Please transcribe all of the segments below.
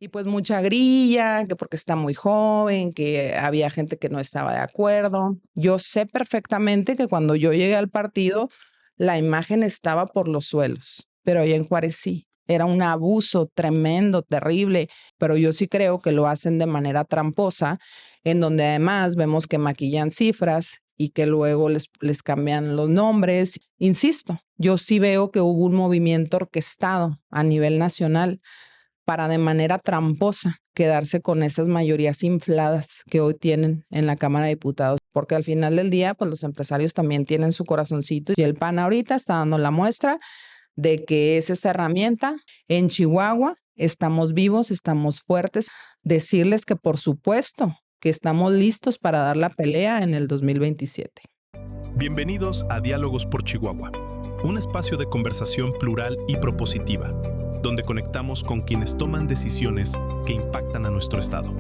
Y pues mucha grilla, que porque está muy joven, que había gente que no estaba de acuerdo. Yo sé perfectamente que cuando yo llegué al partido, la imagen estaba por los suelos, pero allá en Juárez sí. Era un abuso tremendo, terrible, pero yo sí creo que lo hacen de manera tramposa, en donde además vemos que maquillan cifras y que luego les cambian los nombres. Insisto, yo sí veo que hubo un movimiento orquestado a nivel nacional para de manera tramposa quedarse con esas mayorías infladas que hoy tienen en la Cámara de Diputados, porque al final del día, pues los empresarios también tienen su corazoncito y el PAN ahorita está dando la muestra de que es esa herramienta. En Chihuahua estamos vivos, estamos fuertes. Decirles que por supuesto que estamos listos para dar la pelea en el 2027. Bienvenidos a Diálogos por Chihuahua, un espacio de conversación plural y propositiva, donde conectamos con quienes toman decisiones que impactan a nuestro estado.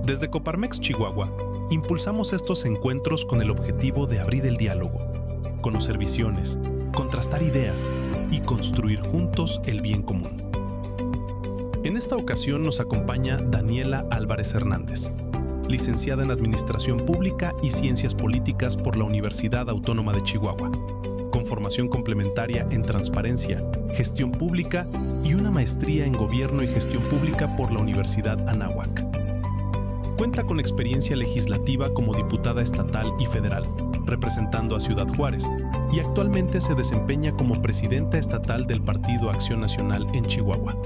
Desde Coparmex Chihuahua, impulsamos estos encuentros con el objetivo de abrir el diálogo, conocer visiones, contrastar ideas y construir juntos el bien común. En esta ocasión nos acompaña Daniela Álvarez Hernández, licenciada en Administración Pública y Ciencias Políticas por la Universidad Autónoma de Chihuahua, con formación complementaria en Transparencia, Gestión Pública y una maestría en Gobierno y Gestión Pública por la Universidad Anáhuac. Cuenta con experiencia legislativa como diputada estatal y federal, representando a Ciudad Juárez, y actualmente se desempeña como presidenta estatal del Partido Acción Nacional en Chihuahua.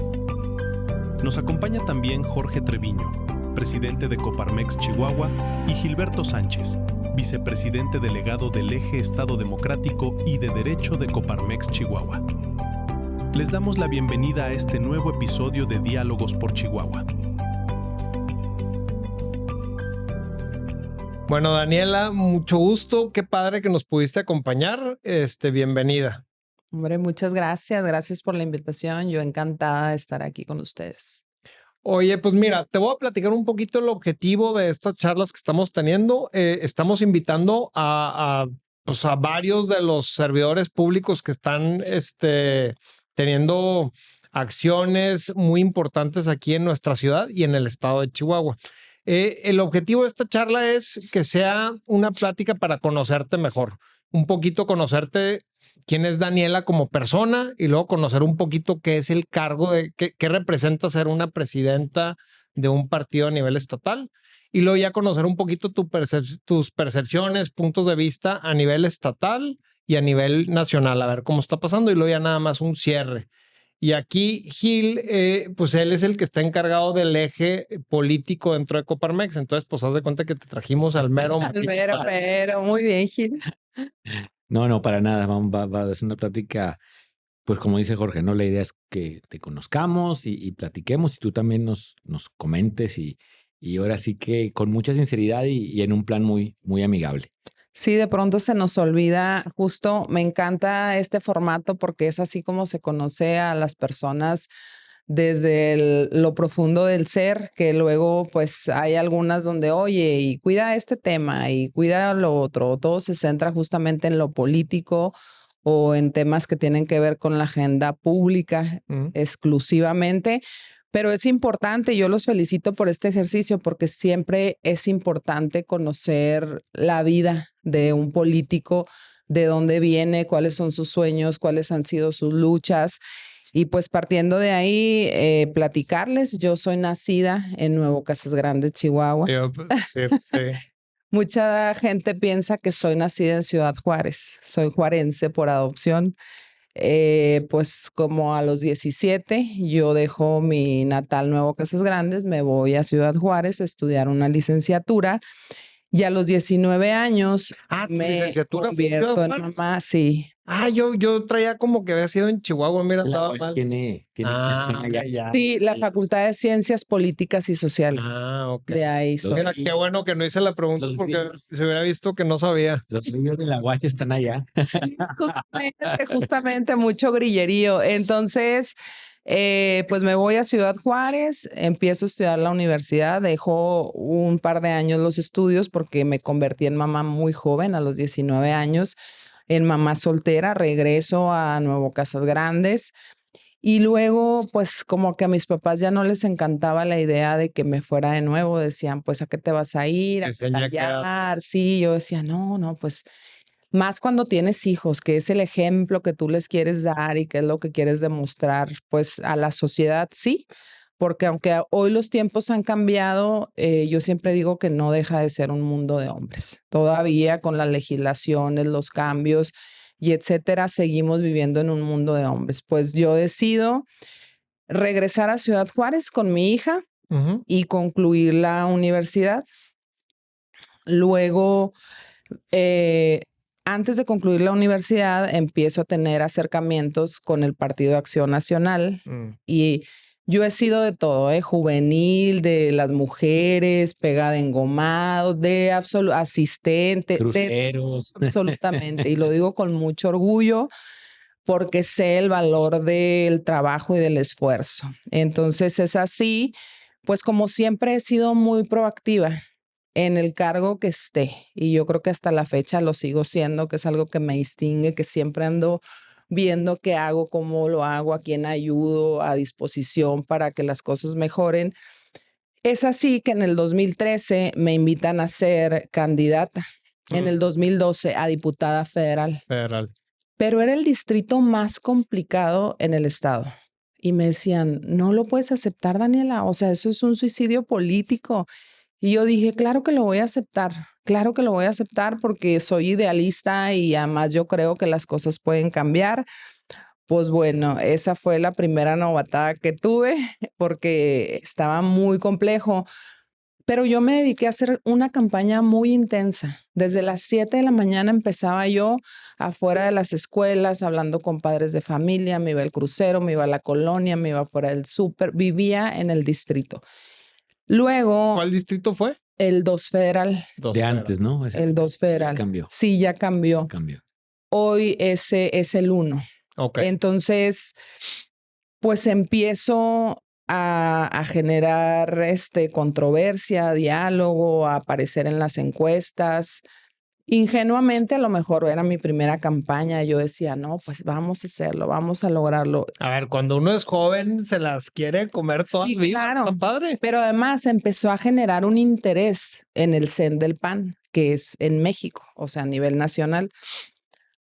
Nos acompaña también Jorge Treviño, presidente de Coparmex Chihuahua, y Gilberto Sánchez, vicepresidente delegado del Eje Estado Democrático y de Derecho de Coparmex Chihuahua. Les damos la bienvenida a este nuevo episodio de Diálogos por Chihuahua. Bueno, Daniela, mucho gusto. Qué padre que nos pudiste acompañar. Bienvenida. Hombre, muchas gracias. Gracias por la invitación. Yo encantada de estar aquí con ustedes. Oye, pues mira, te voy a platicar un poquito el objetivo de estas charlas que estamos teniendo. Estamos invitando pues a varios de los servidores públicos que están teniendo acciones muy importantes aquí en nuestra ciudad y en el estado de Chihuahua. El objetivo de esta charla es que sea una plática para conocerte mejor, un poquito conocerte quién es Daniela como persona y luego conocer un poquito qué es el cargo de qué representa ser una presidenta de un partido a nivel estatal y luego ya conocer un poquito tus percepciones, puntos de vista a nivel estatal y a nivel nacional, a ver cómo está pasando y luego ya nada más un cierre. Y aquí Gil, pues él es el que está encargado del eje político dentro de Coparmex. Entonces, pues haz de cuenta que te trajimos al mero. Pero, muy bien, Gil. No, para nada. Va a ser una plática, pues como dice Jorge, ¿no? La idea es que te conozcamos y platiquemos y tú también nos comentes y ahora sí que con mucha sinceridad y en un plan muy, muy amigable. Sí, de pronto se nos olvida, justo me encanta este formato porque es así como se conoce a las personas desde lo profundo del ser, que luego pues hay algunas donde, oye, y cuida este tema y cuida lo otro, todo se centra justamente en lo político o en temas que tienen que ver con la agenda pública exclusivamente. Pero es importante, yo los felicito por este ejercicio porque siempre es importante conocer la vida de un político, de dónde viene, cuáles son sus sueños, cuáles han sido sus luchas. Y pues partiendo de ahí, platicarles, yo soy nacida en Nuevo Casas Grandes, Chihuahua. Sí. Mucha gente piensa que soy nacida en Ciudad Juárez, soy juarense por adopción. Pues como a los 17 yo dejo mi natal Nuevo Casas Grandes, me voy a Ciudad Juárez a estudiar una licenciatura y a los 19 años me convierto en mamá, sí. Yo traía como que había sido en Chihuahua, mira, estaba mal. Tiene ya. Sí, la Facultad de Ciencias Políticas y Sociales. Ok. De ahí soy. Mira, qué bueno que no hice la pregunta porque se hubiera visto que no sabía. Los niños de la UACH están allá. Sí, justamente, mucho grillerío. Entonces, pues me voy a Ciudad Juárez, empiezo a estudiar la universidad, dejo un par de años los estudios porque me convertí en mamá muy joven, a los 19 años, en mamá soltera, regreso a Nuevo Casas Grandes Y luego, pues como que a mis papás ya no les encantaba la idea de que me fuera de nuevo. Decían, pues, ¿a qué te vas a ir? ¿A Decían, ya quédate. batallar? Sí, yo decía, no, pues más cuando tienes hijos, que es el ejemplo que tú les quieres dar y que es lo que quieres demostrar, pues a la sociedad, sí, porque aunque hoy los tiempos han cambiado, yo siempre digo que no deja de ser un mundo de hombres. Todavía con las legislaciones, los cambios y etcétera, seguimos viviendo en un mundo de hombres. Pues yo decido regresar a Ciudad Juárez con mi hija Ujú. y concluir la universidad. Luego, eh, antes de concluir la universidad, empiezo a tener acercamientos con el Partido de Acción Nacional Mm. y yo he sido de todo, juvenil, de las mujeres, pegada en engomado, de asistente, de Cruceros. absolutamente. Y lo digo con mucho orgullo porque sé el valor del trabajo y del esfuerzo. Entonces es así, pues como siempre he sido muy proactiva en el cargo que esté y yo creo que hasta la fecha lo sigo siendo, que es algo que me distingue, que siempre ando viendo qué hago, cómo lo hago, a quién ayudo, a disposición para que las cosas mejoren. Es así que en el 2013 me invitan a ser candidata, en el 2012 a diputada federal, Federal. pero era el distrito más complicado en el estado. Y me decían, no lo puedes aceptar, Daniela, o sea, eso es un suicidio político. Y yo dije, claro que lo voy a aceptar, claro que lo voy a aceptar porque soy idealista y además yo creo que las cosas pueden cambiar. Pues bueno, esa fue la primera novatada que tuve porque estaba muy complejo, pero yo me dediqué a hacer una campaña muy intensa. Desde las 7 de la mañana empezaba yo afuera de las escuelas, hablando con padres de familia, me iba al crucero, me iba a la colonia, me iba fuera del súper, vivía en el distrito. Luego, ¿Cuál distrito fue? el 2 federal, Dos De federal. antes, ¿no? Ese el 2 ya federal. cambió, Sí, ya cambió. cambió. Hoy ese es el 1. Ok. Entonces, pues empiezo a generar controversia, diálogo, a aparecer en las encuestas. Ingenuamente, a lo mejor era mi primera campaña. Yo decía, no, pues vamos a hacerlo, vamos a lograrlo. A ver, cuando uno es joven, se las quiere comer todas Sí, vivas. claro. Está padre. Pero además empezó a generar un interés en el CEN del PAN, que es en México, o sea, a nivel nacional,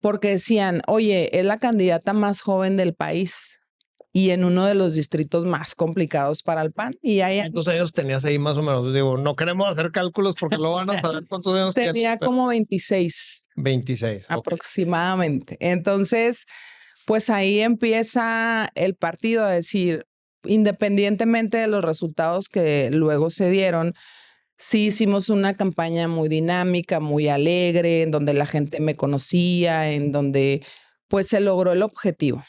porque decían, oye, es la candidata más joven del país y en uno de los distritos más complicados para el PAN. Y ahí ¿Cuántos años tenías ahí más o menos? Digo, no queremos hacer cálculos porque luego van a saber cuántos años tienes. tenía pero como 26 26. Ok. aproximadamente. Entonces, pues ahí empieza el partido a decir, independientemente de los resultados que luego se dieron, sí hicimos una campaña muy dinámica, muy alegre, en donde la gente me conocía, en donde pues se logró el objetivo.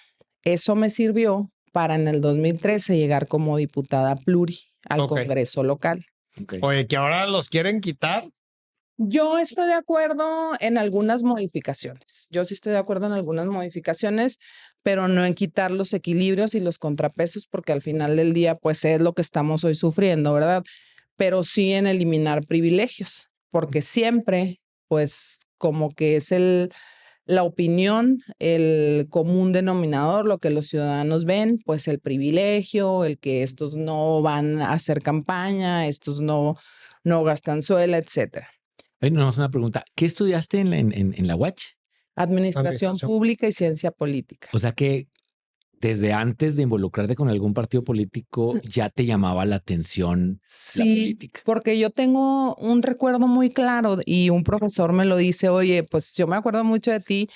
Eso me sirvió para en el 2013 llegar como diputada pluri al Ok. Congreso local. Okay. Oye, que ahora los quieren quitar. Yo estoy de acuerdo en algunas modificaciones. Yo sí estoy de acuerdo en algunas modificaciones, pero no en quitar los equilibrios y los contrapesos, porque al final del día, pues es lo que estamos hoy sufriendo, ¿verdad? Pero sí en eliminar privilegios, porque siempre, pues como que es la opinión, el común denominador, lo que los ciudadanos ven, pues el privilegio, el que estos no van a hacer campaña, estos no gastan suela, etcétera. Oye, nada más una pregunta. ¿Qué estudiaste en la UACH? Administración pública y ciencia política. O sea que desde antes de involucrarte con algún partido político ya te llamaba la atención la Sí, política. porque yo tengo un recuerdo muy claro y un profesor me lo dice, oye, pues yo me acuerdo mucho de ti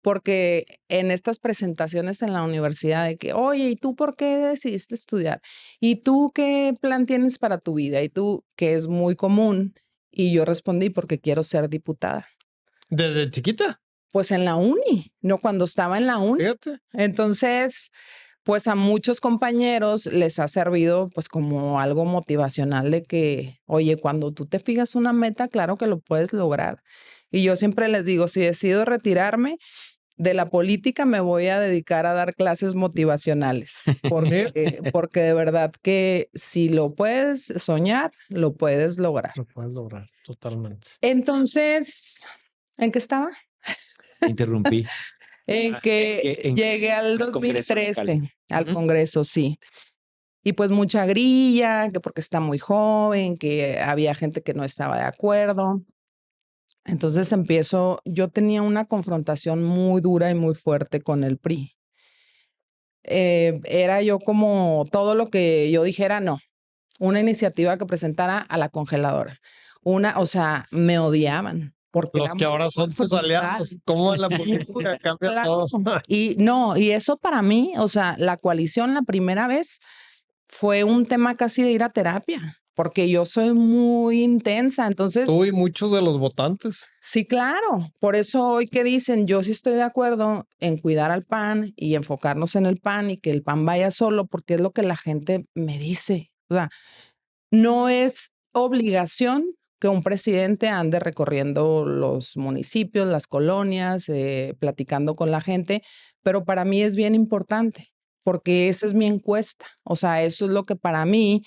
porque en estas presentaciones en la universidad de que, oye, ¿y tú por qué decidiste estudiar? ¿Y tú qué plan tienes para tu vida? Y tú, que es muy común. Y yo respondí porque quiero ser diputada. ¿Desde chiquita? Pues en la uni, no cuando estaba en la uni. Fíjate. Entonces, pues a muchos compañeros les ha servido pues como algo motivacional de que, oye, cuando tú te fijas una meta, claro que lo puedes lograr. Y yo siempre les digo, si decido retirarme de la política, me voy a dedicar a dar clases motivacionales, porque de verdad que si lo puedes soñar, lo puedes lograr. Lo puedes lograr, totalmente. Entonces, ¿en qué estaba? Interrumpí. En que en llegué al el Congreso 2013. local. al Congreso, sí. Y pues mucha grilla, que porque está muy joven, que había gente que no estaba de acuerdo. Entonces yo tenía una confrontación muy dura y muy fuerte con el PRI. Era yo como todo lo que yo dijera, no. Una iniciativa que presentara a la congeladora. O sea, me odiaban. Porque Los era que muy ahora son tus aliados. frontal. ¿Cómo en la política cambia Claro. todo? Y eso para mí, o sea, la coalición la primera vez fue un tema casi de ir a terapia, porque yo soy muy intensa, entonces, Tú y muchos de los votantes. sí, claro. Por eso hoy que dicen, yo sí estoy de acuerdo en cuidar al PAN y enfocarnos en el PAN y que el PAN vaya solo, porque es lo que la gente me dice. O sea, no es obligación que un presidente ande recorriendo los municipios, las colonias, platicando con la gente, pero para mí es bien importante, porque esa es mi encuesta. O sea, eso es lo que para mí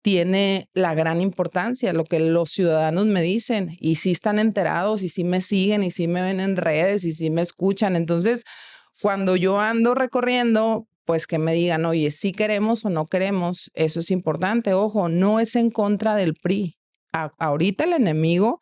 tiene la gran importancia, lo que los ciudadanos me dicen, y sí están enterados, y sí me siguen, y sí me ven en redes, y sí me escuchan. Entonces, cuando yo ando recorriendo, pues que me digan, oye, si queremos o no queremos, eso es importante. Ojo, no es en contra del PRI. Ahorita el enemigo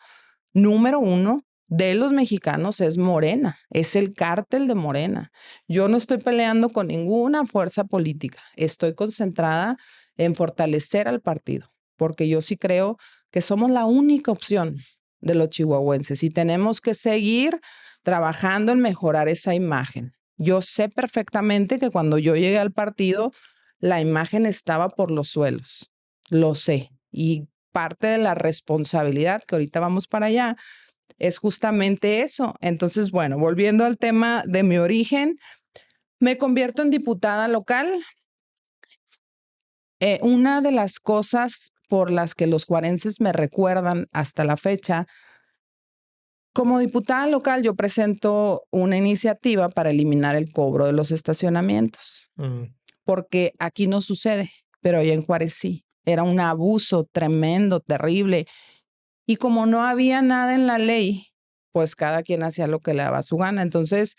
número uno de los mexicanos es Morena, es el cártel de Morena. Yo no estoy peleando con ninguna fuerza política, estoy concentrada en fortalecer al partido, porque yo sí creo que somos la única opción de los chihuahuenses y tenemos que seguir trabajando en mejorar esa imagen. Yo sé perfectamente que cuando yo llegué al partido, la imagen estaba por los suelos, lo sé, y parte de la responsabilidad, que ahorita vamos para allá, es justamente eso. Entonces, bueno, volviendo al tema de mi origen, me convierto en diputada local. Una de las cosas por las que los juarenses me recuerdan hasta la fecha, como diputada local, yo presento una iniciativa para eliminar el cobro de los estacionamientos, porque aquí no sucede, pero allá en Juárez sí. Era un abuso tremendo, terrible. Y como no había nada en la ley, pues cada quien hacía lo que le daba su gana. Entonces,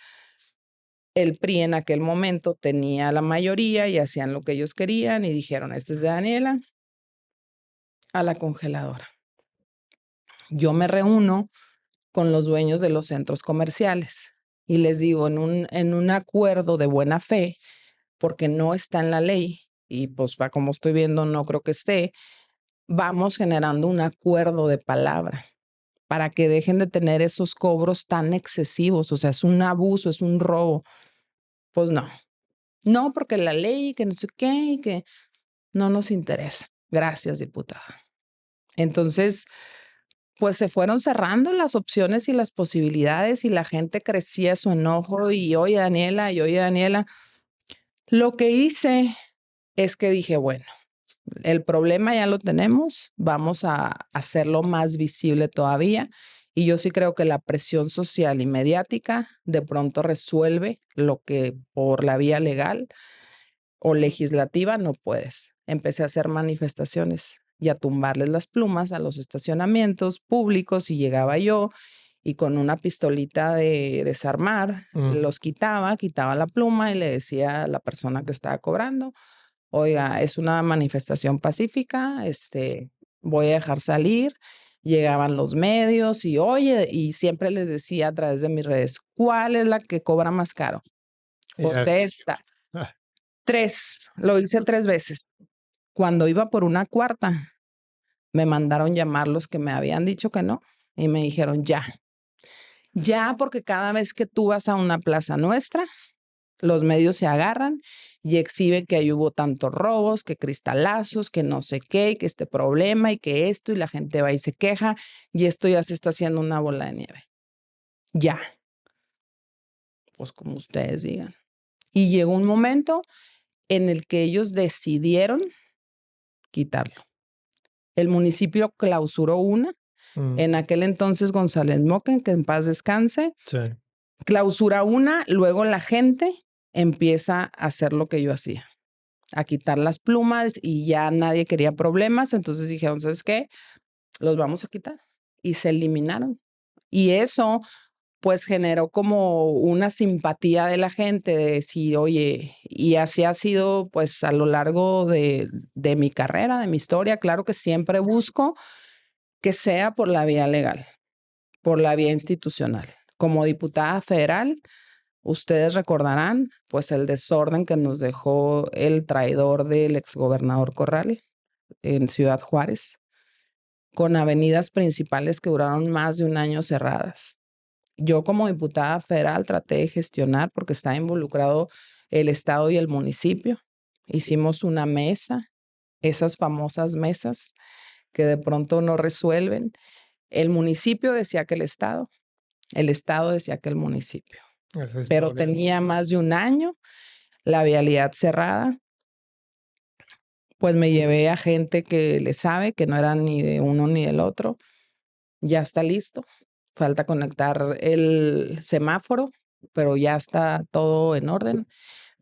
el PRI en aquel momento tenía la mayoría y hacían lo que ellos querían y dijeron, este es de Daniela, a la congeladora. Yo me reúno con los dueños de los centros comerciales y les digo, en un acuerdo de buena fe, porque no está en la ley y pues como estoy viendo no creo que esté, vamos generando un acuerdo de palabra para que dejen de tener esos cobros tan excesivos. O sea, es un abuso, es un robo. Pues no, porque la ley, que no sé qué, y que no nos interesa. Gracias, diputada. Entonces, pues se fueron cerrando las opciones y las posibilidades y la gente crecía su enojo y oye, Daniela, y oye, Daniela. Lo que hice es que dije, bueno, el problema ya lo tenemos, vamos a hacerlo más visible todavía. Y yo sí creo que la presión social y mediática de pronto resuelve lo que por la vía legal o legislativa no puedes. Empecé a hacer manifestaciones y a tumbarles las plumas a los estacionamientos públicos y llegaba yo y con una pistolita de desarmar los quitaba la pluma y le decía a la persona que estaba cobrando, oiga, es una manifestación pacífica, voy a dejar salir. Llegaban los medios y oye, y siempre les decía a través de mis redes, ¿cuál es la que cobra más caro? Pues esta. 3, lo hice 3 veces. Cuando iba por una cuarta, me mandaron llamar los que me habían dicho que no y me dijeron ya, porque cada vez que tú vas a una plaza nuestra, los medios se agarran y exhiben que ahí hubo tantos robos, que cristalazos, que no sé qué, y que este problema y que esto, y la gente va y se queja, y esto ya se está haciendo una bola de nieve. Ya. Pues como ustedes digan. Y llegó un momento en el que ellos decidieron quitarlo. El municipio clausuró una. En aquel entonces González Moquen, que en paz descanse, clausura una, luego la gente empieza a hacer lo que yo hacía, a quitar las plumas y ya nadie quería problemas, entonces dijeron, ¿sabes qué? Los vamos a quitar y se eliminaron. Y eso pues generó como una simpatía de la gente de decir, oye, y así ha sido pues a lo largo de mi carrera, de mi historia. Claro que siempre busco que sea por la vía legal, por la vía institucional. Como diputada federal, ustedes recordarán pues el desorden que nos dejó el traidor del exgobernador Corral en Ciudad Juárez, con avenidas principales que duraron más de un año cerradas. Yo como diputada federal traté de gestionar porque estaba involucrado el estado y el municipio. Hicimos una mesa, esas famosas mesas que de pronto no resuelven. El municipio decía que el estado decía que el municipio. Pero tenía más de un año la vialidad cerrada. Pues me llevé a gente que le sabe, que no era ni de uno ni del otro. Ya está listo. Falta conectar el semáforo, pero ya está todo en orden.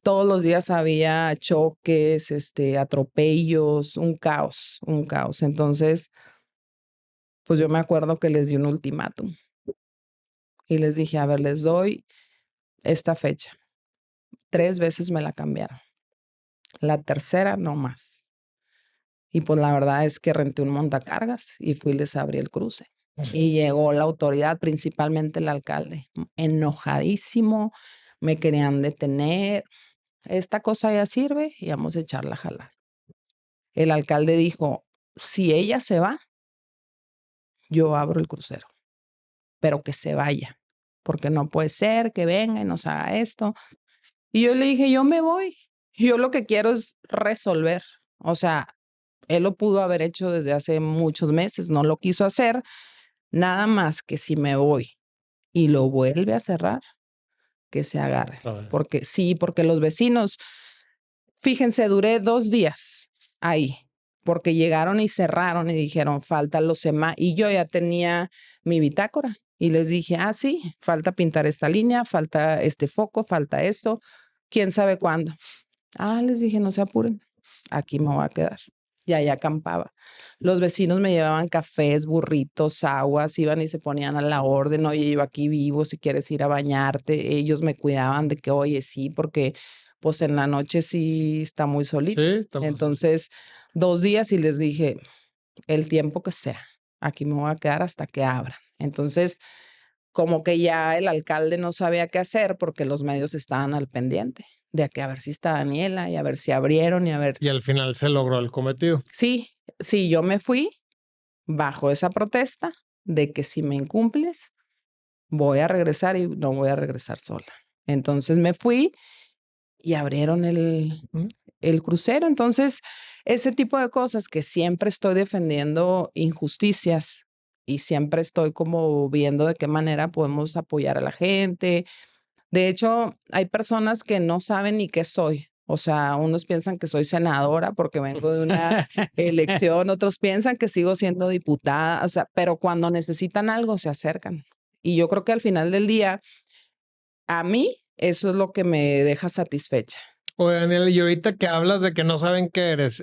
Todos los días había choques, atropellos, un caos, un caos. Entonces, pues yo me acuerdo que les di un ultimátum y les dije, a ver, les doy esta fecha. 3 veces me la cambiaron. La tercera, no más. Y pues la verdad es que renté un montacargas y fui y les abrí el cruce. Y llegó la autoridad, principalmente el alcalde, enojadísimo, me querían detener. Esta cosa ya sirve y vamos a echarla a jalar. El alcalde dijo, si ella se va, yo abro el crucero, pero que se vaya, porque no puede ser que venga y nos haga esto. Y yo le dije, yo me voy. Yo lo que quiero es resolver. O sea, él lo pudo haber hecho desde hace muchos meses, no lo quiso hacer. Nada más que si me voy y lo vuelve a cerrar, que se agarre. Porque sí, porque los vecinos, fíjense, duré 2 días ahí, porque llegaron y cerraron y dijeron, faltan los semáforos. Y yo ya tenía mi bitácora y les dije, sí, falta pintar esta línea, falta este foco, falta esto, quién sabe cuándo. Les dije, no se apuren, aquí me voy a quedar. Y ahí acampaba. Los vecinos me llevaban cafés, burritos, aguas, iban y se ponían a la orden, oye, yo aquí vivo, si quieres ir a bañarte. Ellos me cuidaban de que, oye, sí, porque pues en la noche sí está muy solito. Sí, está muy Entonces, 2 días y les dije, el tiempo que sea, aquí me voy a quedar hasta que abran. Entonces, como que ya el alcalde no sabía qué hacer porque los medios estaban al pendiente de que a ver si está Daniela y a ver si abrieron y a ver. Y al final se logró el cometido. Sí, yo me fui bajo esa protesta de que si me incumples, voy a regresar y no voy a regresar sola. Entonces me fui y abrieron el crucero. Entonces, ese tipo de cosas que siempre estoy defendiendo injusticias y siempre estoy como viendo de qué manera podemos apoyar a la gente. De hecho, hay personas que no saben ni qué soy. O sea, unos piensan que soy senadora porque vengo de una elección, otros piensan que sigo siendo diputada, o sea, pero cuando necesitan algo se acercan. Y yo creo que al final del día, a mí, eso es lo que me deja satisfecha. Oye, Daniel, y ahorita que hablas de que no saben qué eres,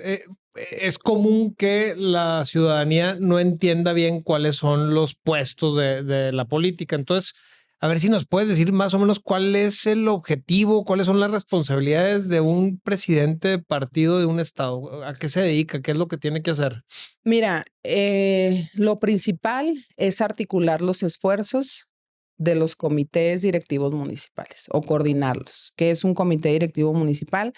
es común que la ciudadanía no entienda bien cuáles son los puestos de la política. Entonces, a ver si nos puedes decir más o menos cuál es el objetivo, cuáles son las responsabilidades de un presidente de partido de un estado, a qué se dedica, qué es lo que tiene que hacer. Mira, lo principal es articular los esfuerzos de los comités directivos municipales o coordinarlos. ¿Qué es un comité directivo municipal?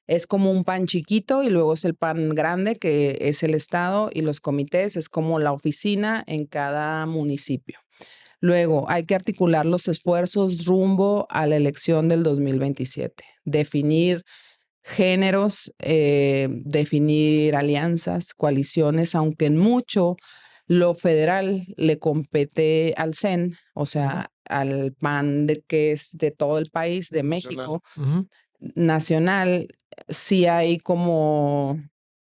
Es como un pan chiquito y luego es el pan grande, que es el estado, y los comités es como la oficina en cada municipio. Luego hay que articular los esfuerzos rumbo a la elección del 2027, definir géneros, definir alianzas, coaliciones, aunque en mucho lo federal le compete al CEN, o sea, al PAN que es de todo el país, de México, nacional, sí hay como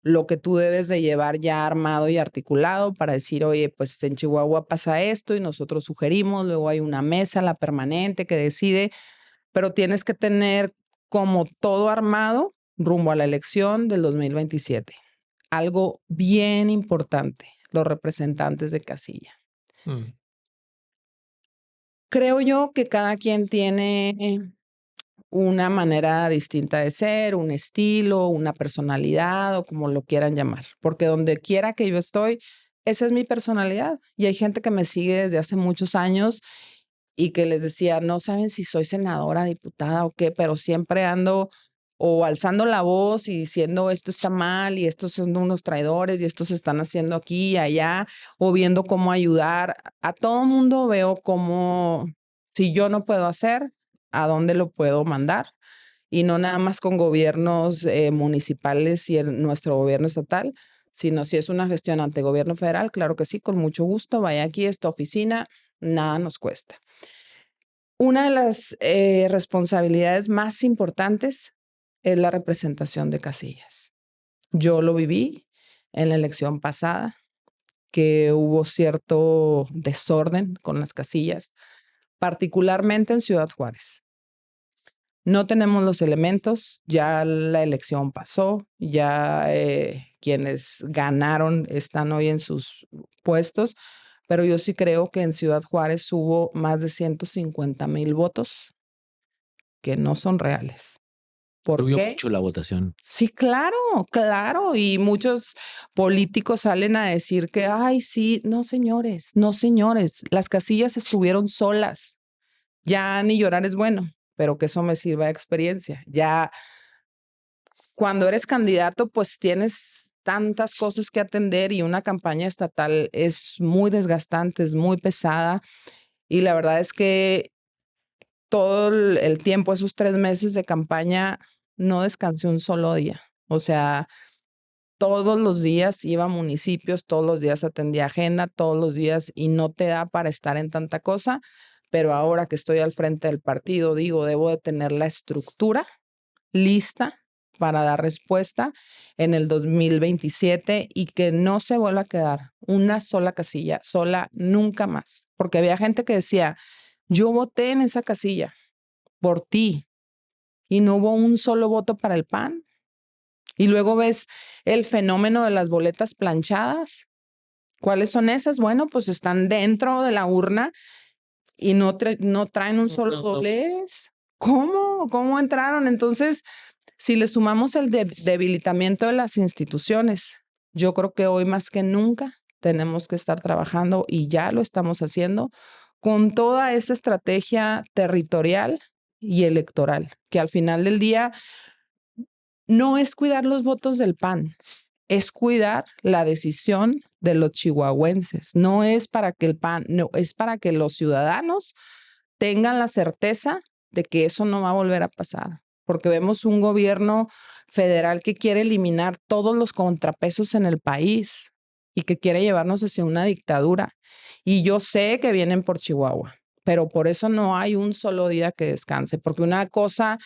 lo que tú debes de llevar ya armado y articulado para decir, oye, pues en Chihuahua pasa esto y nosotros sugerimos, luego hay una mesa, la permanente, que decide, pero tienes que tener como todo armado rumbo a la elección del 2027. Algo bien importante, los representantes de casilla. Creo yo que cada quien tiene una manera distinta de ser, un estilo, una personalidad o como lo quieran llamar, porque donde quiera que yo estoy, esa es mi personalidad. Y hay gente que me sigue desde hace muchos años y que les decía, no saben si soy senadora, diputada o qué, pero siempre ando o alzando la voz y diciendo esto está mal y estos son unos traidores y estos se están haciendo aquí y allá, o viendo cómo ayudar. A todo mundo veo cómo, si yo no puedo hacer, a dónde lo puedo mandar. Y no nada más con gobiernos municipales y nuestro gobierno estatal, sino si es una gestión ante gobierno federal, claro que sí, con mucho gusto, vaya aquí a esta oficina, nada nos cuesta. Una de las responsabilidades más importantes es la representación de casillas. Yo lo viví en la elección pasada, que hubo cierto desorden con las casillas, particularmente en Ciudad Juárez. No tenemos los elementos, ya la elección pasó, ya quienes ganaron están hoy en sus puestos, pero yo sí creo que en Ciudad Juárez hubo más de 150,000 votos que no son reales. ¿Por Subió qué? mucho la votación. Sí, claro, claro. Y muchos políticos salen a decir que, ay, sí, no, señores, no, señores, las casillas estuvieron solas. Ya ni llorar es bueno, pero que eso me sirva de experiencia. Ya cuando eres candidato, pues tienes tantas cosas que atender y una campaña estatal es muy desgastante, es muy pesada. Y la verdad es que todo el tiempo, esos 3 meses de campaña, no descansé un solo día. O sea, todos los días iba a municipios, todos los días atendía agenda, todos los días y no te da para estar en tanta cosa. Pero ahora que estoy al frente del partido, digo, debo de tener la estructura lista para dar respuesta en el 2027 y que no se vuelva a quedar una sola casilla, sola nunca más. Porque había gente que decía, yo voté en esa casilla por ti y no hubo un solo voto para el PAN. Y luego ves el fenómeno de las boletas planchadas. ¿Cuáles son esas? Bueno, pues están dentro de la urna y no traen un solo doblez. ¿Cómo? ¿Cómo entraron? Entonces, si le sumamos el debilitamiento de las instituciones, yo creo que hoy más que nunca tenemos que estar trabajando y ya lo estamos haciendo con toda esa estrategia territorial y electoral, que al final del día no es cuidar los votos del PAN, es cuidar la decisión de los chihuahuenses. No es para que el PAN, no, es para que los ciudadanos tengan la certeza de que eso no va a volver a pasar, porque vemos un gobierno federal que quiere eliminar todos los contrapesos en el país y que quiere llevarnos hacia una dictadura. Y yo sé que vienen por Chihuahua, pero por eso no hay un solo día que descanse, porque una cosa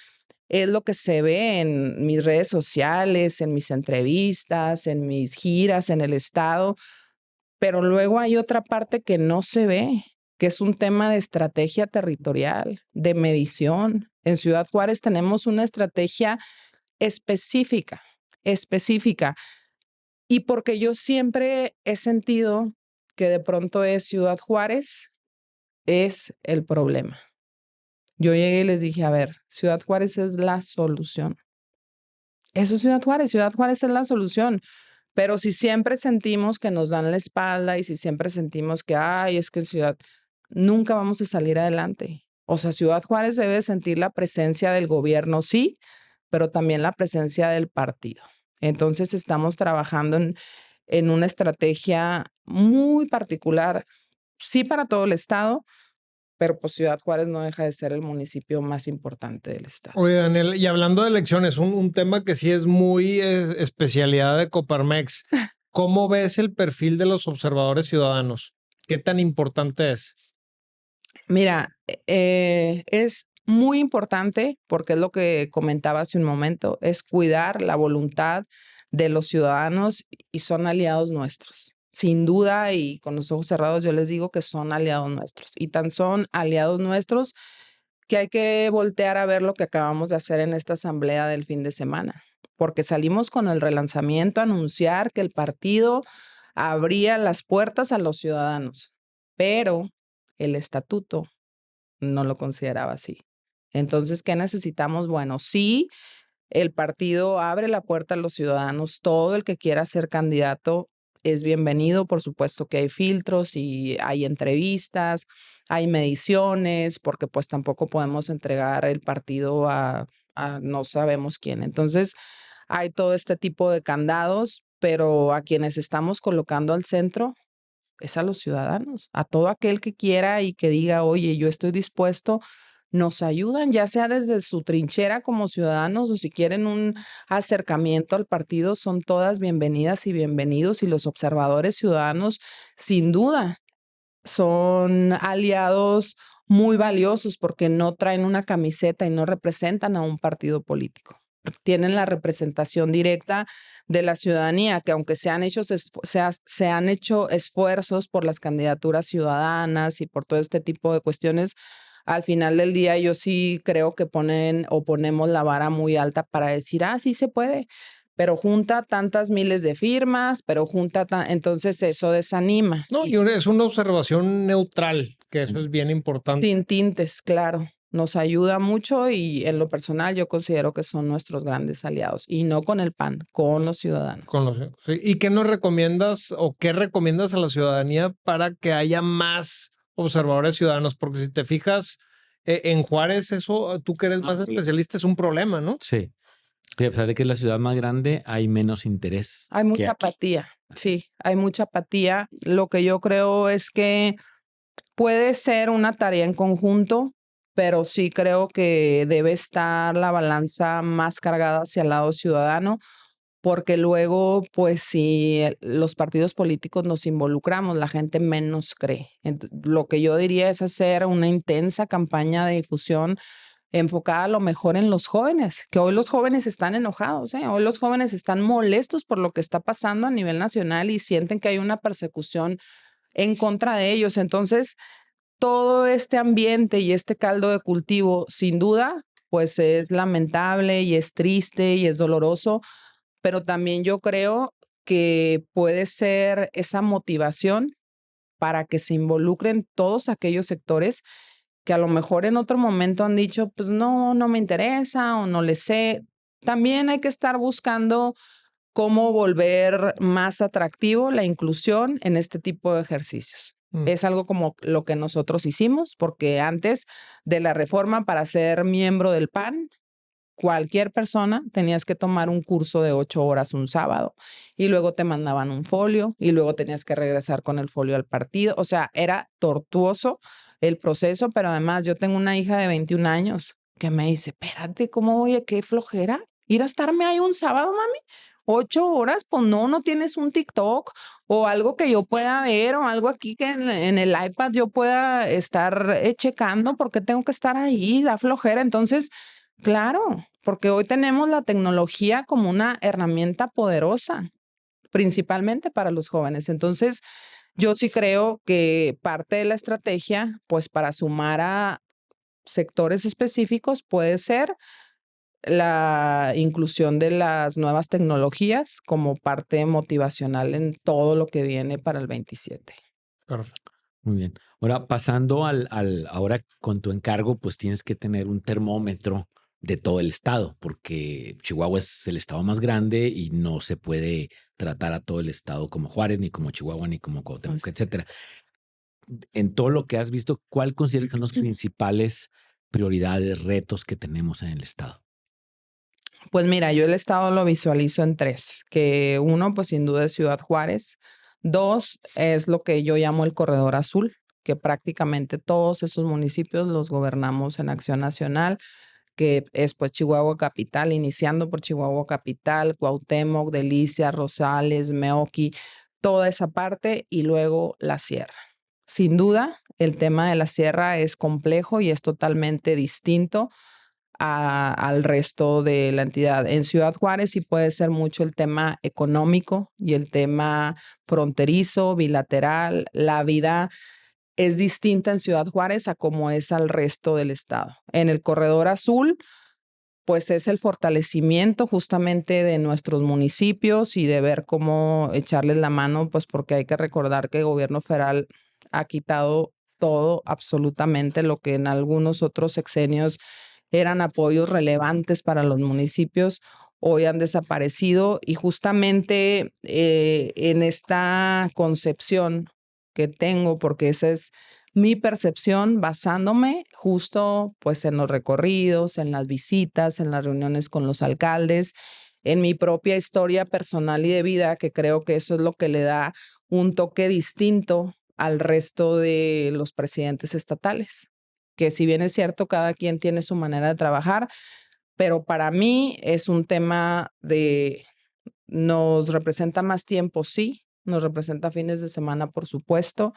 es lo que se ve en mis redes sociales, en mis entrevistas, en mis giras en el estado, pero luego hay otra parte que no se ve, que es un tema de estrategia territorial, de medición. En Ciudad Juárez tenemos una estrategia específica, específica. Y porque yo siempre he sentido que de pronto es Ciudad Juárez, es el problema. Yo llegué y les dije, a ver, Ciudad Juárez es la solución. Eso es Ciudad Juárez es la solución. Pero si siempre sentimos que nos dan la espalda y si siempre sentimos que, ay, es que Ciudad, nunca vamos a salir adelante. O sea, Ciudad Juárez debe sentir la presencia del gobierno, sí, pero también la presencia del partido. Entonces estamos trabajando en una estrategia muy particular, sí para todo el estado, pero pues Ciudad Juárez no deja de ser el municipio más importante del estado. Oye, Daniel, y hablando de elecciones, un tema que sí es muy especialidad de Coparmex. ¿Cómo ves el perfil de los observadores ciudadanos? ¿Qué tan importante es? Mira, es muy importante porque es lo que comentaba hace un momento, es cuidar la voluntad de los ciudadanos y son aliados nuestros. Sin duda y con los ojos cerrados yo les digo que son aliados nuestros y tan son aliados nuestros que hay que voltear a ver lo que acabamos de hacer en esta asamblea del fin de semana, porque salimos con el relanzamiento a anunciar que el partido abría las puertas a los ciudadanos, pero el estatuto no lo consideraba así. Entonces, ¿qué necesitamos? Bueno, sí, el partido abre la puerta a los ciudadanos. Todo el que quiera ser candidato es bienvenido. Por supuesto que hay filtros y hay entrevistas, hay mediciones, porque pues tampoco podemos entregar el partido a no sabemos quién. Entonces, hay todo este tipo de candados, pero a quienes estamos colocando al centro es a los ciudadanos, a todo aquel que quiera y que diga, oye, yo estoy dispuesto, nos ayudan, ya sea desde su trinchera como ciudadanos o si quieren un acercamiento al partido, son todas bienvenidas y bienvenidos y los observadores ciudadanos, sin duda, son aliados muy valiosos porque no traen una camiseta y no representan a un partido político. Tienen la representación directa de la ciudadanía, que aunque se han hecho esfuerzos por las candidaturas ciudadanas y por todo este tipo de cuestiones, al final del día yo sí creo que ponemos la vara muy alta para decir, sí se puede, pero junta tantas miles de firmas, entonces eso desanima. No, y es una observación neutral, que eso es bien importante. Sin tintes, claro. Nos ayuda mucho y en lo personal yo considero que son nuestros grandes aliados y no con el PAN, con los ciudadanos. Sí. ¿Y qué nos recomiendas o qué recomiendas a la ciudadanía para que haya más observadores ciudadanos? Porque si te fijas en Juárez, eso, tú que eres más especialista, es un problema, ¿no? Sí. Y a pesar de que es la ciudad más grande, hay menos interés. Hay mucha apatía. Sí, hay mucha apatía. Lo que yo creo es que puede ser una tarea en conjunto, pero sí creo que debe estar la balanza más cargada hacia el lado ciudadano, porque luego, pues si los partidos políticos nos involucramos, la gente menos cree. Lo que yo diría es hacer una intensa campaña de difusión enfocada a lo mejor en los jóvenes, que hoy los jóvenes están enojados, hoy los jóvenes están molestos por lo que está pasando a nivel nacional y sienten que hay una persecución en contra de ellos. Entonces, todo este ambiente y este caldo de cultivo, sin duda, pues es lamentable y es triste y es doloroso, pero también yo creo que puede ser esa motivación para que se involucren todos aquellos sectores que a lo mejor en otro momento han dicho, pues no me interesa o no le sé. También hay que estar buscando cómo volver más atractivo la inclusión en este tipo de ejercicios. Es algo como lo que nosotros hicimos, porque antes de la reforma para ser miembro del PAN, cualquier persona tenías que tomar un curso de 8 horas un sábado y luego te mandaban un folio y luego tenías que regresar con el folio al partido. O sea, era tortuoso el proceso, pero además yo tengo una hija de 21 años que me dice, espérate, ¿cómo voy a qué flojera? ¿Ir a estarme ahí un sábado, mami? 8 horas, pues no tienes un TikTok o algo que yo pueda ver o algo aquí que en el iPad yo pueda estar checando porque tengo que estar ahí, da flojera. Entonces, claro, porque hoy tenemos la tecnología como una herramienta poderosa, principalmente para los jóvenes. Entonces, yo sí creo que parte de la estrategia, pues para sumar a sectores específicos puede ser la inclusión de las nuevas tecnologías como parte motivacional en todo lo que viene para el 27. Perfecto. Muy bien. Ahora, pasando ahora con tu encargo, pues tienes que tener un termómetro de todo el estado, porque Chihuahua es el estado más grande y no se puede tratar a todo el estado como Juárez, ni como Chihuahua, ni como Cuauhtémoc, etcétera. En todo lo que has visto, ¿cuál consideras que son las principales prioridades, retos que tenemos en el estado? Pues mira, yo el estado lo visualizo en 3, que 1, pues sin duda es Ciudad Juárez. 2, es lo que yo llamo el Corredor Azul, que prácticamente todos esos municipios los gobernamos en Acción Nacional, que es pues Chihuahua Capital, iniciando por Chihuahua Capital, Cuauhtémoc, Delicias, Rosales, Meoqui, toda esa parte y luego la sierra. Sin duda, el tema de la sierra es complejo y es totalmente distinto al resto de la entidad. En Ciudad Juárez sí puede ser mucho el tema económico y el tema fronterizo, bilateral. La vida es distinta en Ciudad Juárez a como es al resto del estado. En el Corredor Azul, pues es el fortalecimiento justamente de nuestros municipios y de ver cómo echarles la mano, pues porque hay que recordar que el gobierno federal ha quitado todo, absolutamente lo que en algunos otros sexenios eran apoyos relevantes para los municipios, hoy han desaparecido y justamente en esta concepción que tengo, porque esa es mi percepción basándome justo pues en los recorridos, en las visitas, en las reuniones con los alcaldes, en mi propia historia personal y de vida, que creo que eso es lo que le da un toque distinto al resto de los presidentes estatales, que si bien es cierto, cada quien tiene su manera de trabajar, pero para mí es un tema de nos representa más tiempo, sí, nos representa fines de semana, por supuesto.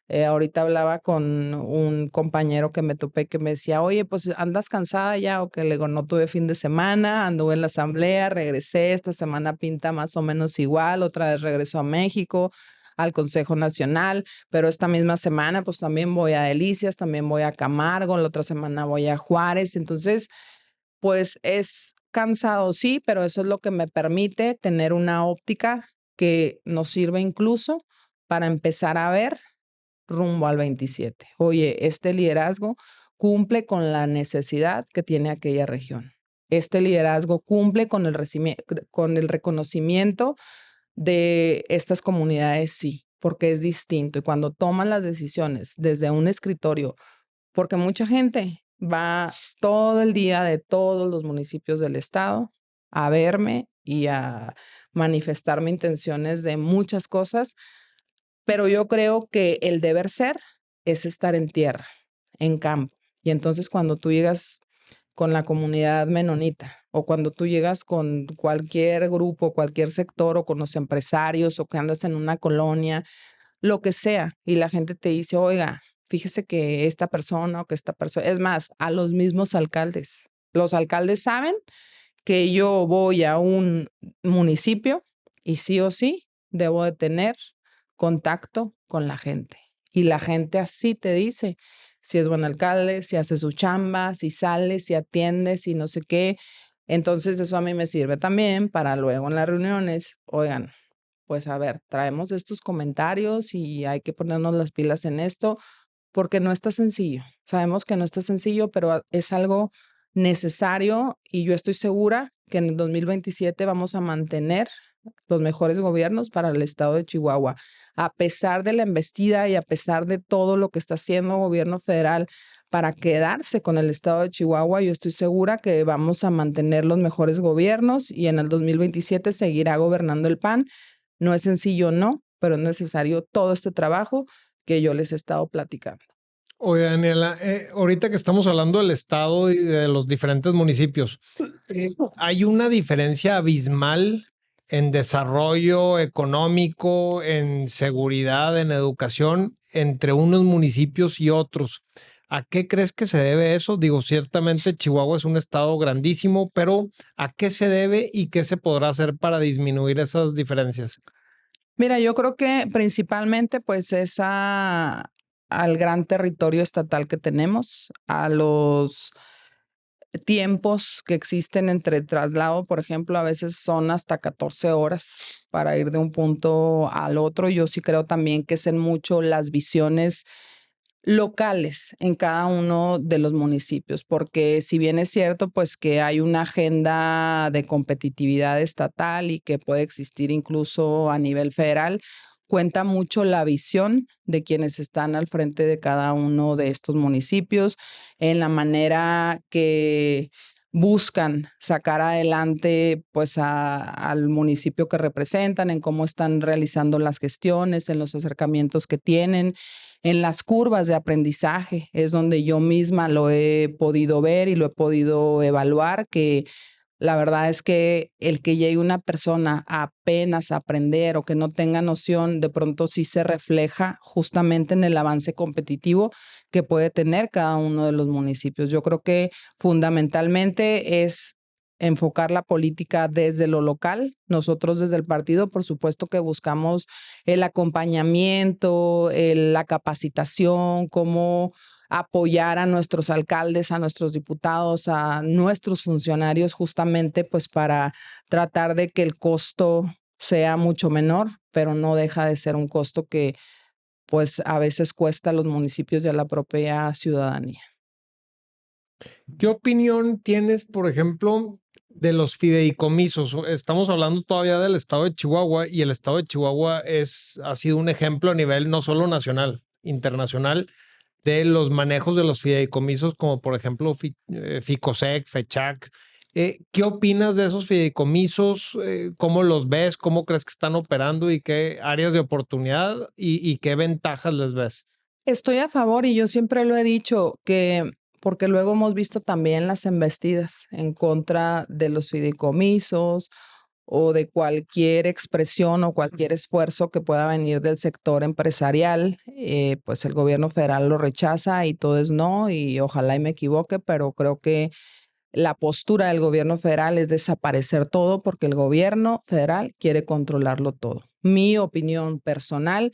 Ahorita hablaba con un compañero que me topé que me decía, oye, pues andas cansada ya o que le digo, no tuve fin de semana, anduve en la asamblea, regresé, esta semana pinta más o menos igual, otra vez regreso a México, al Consejo Nacional, pero esta misma semana pues también voy a Delicias, también voy a Camargo, la otra semana voy a Juárez, entonces pues es cansado, sí, pero eso es lo que me permite tener una óptica que nos sirve incluso para empezar a ver rumbo al 27. Oye, este liderazgo cumple con la necesidad que tiene aquella región. Este liderazgo cumple con el reconocimiento de estas comunidades, sí, porque es distinto. Y cuando toman las decisiones desde un escritorio, porque mucha gente va todo el día de todos los municipios del estado a verme y a manifestarme intenciones de muchas cosas, pero yo creo que el deber ser es estar en tierra, en campo. Y entonces cuando tú llegas con la comunidad menonita o cuando tú llegas con cualquier grupo, cualquier sector o con los empresarios o que andas en una colonia, lo que sea, y la gente te dice, oiga, fíjese que esta persona o que esta persona, es más, a los mismos alcaldes. Los alcaldes saben que yo voy a un municipio y sí o sí debo de tener contacto con la gente. Y la gente así te dice si es buen alcalde, si hace su chamba, si sale, si atiende, si no sé qué. Entonces eso a mí me sirve también para luego en las reuniones, oigan, pues a ver, traemos estos comentarios y hay que ponernos las pilas en esto porque no está sencillo. Sabemos que no está sencillo, pero es algo necesario y yo estoy segura que en el 2027 vamos a mantener los mejores gobiernos para el estado de Chihuahua. A pesar de la embestida y a pesar de todo lo que está haciendo el gobierno federal para quedarse con el estado de Chihuahua, yo estoy segura que vamos a mantener los mejores gobiernos y en el 2027 seguirá gobernando el PAN. No es sencillo, no, pero es necesario todo este trabajo que yo les he estado platicando. Oye, Daniela, ahorita que estamos hablando del estado y de los diferentes municipios, ¿hay una diferencia abismal en desarrollo económico, en seguridad, en educación entre unos municipios y otros? ¿A qué crees que se debe eso? Digo, ciertamente Chihuahua es un estado grandísimo, pero ¿a qué se debe y qué se podrá hacer para disminuir esas diferencias? Mira, yo creo que principalmente pues es al gran territorio estatal que tenemos, a los tiempos que existen entre traslado, por ejemplo, a veces son hasta 14 horas para ir de un punto al otro. Yo sí creo también que es en mucho las visiones locales en cada uno de los municipios, porque si bien es cierto, pues que hay una agenda de competitividad estatal y que puede existir incluso a nivel federal, cuenta mucho la visión de quienes están al frente de cada uno de estos municipios, en la manera que buscan sacar adelante pues al municipio que representan, en cómo están realizando las gestiones, en los acercamientos que tienen, en las curvas de aprendizaje. Es donde yo misma lo he podido ver y lo he podido evaluar, que la verdad es que el que llegue una persona a apenas aprender o que no tenga noción, de pronto sí se refleja justamente en el avance competitivo que puede tener cada uno de los municipios. Yo creo que fundamentalmente es enfocar la política desde lo local. Nosotros desde el partido, por supuesto que buscamos el acompañamiento, la capacitación, cómo apoyar a nuestros alcaldes, a nuestros diputados, a nuestros funcionarios, justamente pues para tratar de que el costo sea mucho menor, pero no deja de ser un costo que pues a veces cuesta a los municipios y a la propia ciudadanía. ¿Qué opinión tienes, por ejemplo, de los fideicomisos? Estamos hablando todavía del estado de Chihuahua y el estado de Chihuahua ha sido un ejemplo a nivel no solo nacional, internacional, de los manejos de los fideicomisos, como por ejemplo Ficosec, FECHAC. ¿Qué opinas de esos fideicomisos? ¿Cómo los ves? ¿Cómo crees que están operando y qué áreas de oportunidad y qué ventajas les ves? Estoy a favor y yo siempre lo he dicho que porque luego hemos visto también las embestidas en contra de los fideicomisos o de cualquier expresión o cualquier esfuerzo que pueda venir del sector empresarial, pues el gobierno federal lo rechaza y todo es no, y ojalá y me equivoque, pero creo que la postura del gobierno federal es desaparecer todo porque el gobierno federal quiere controlarlo todo. Mi opinión personal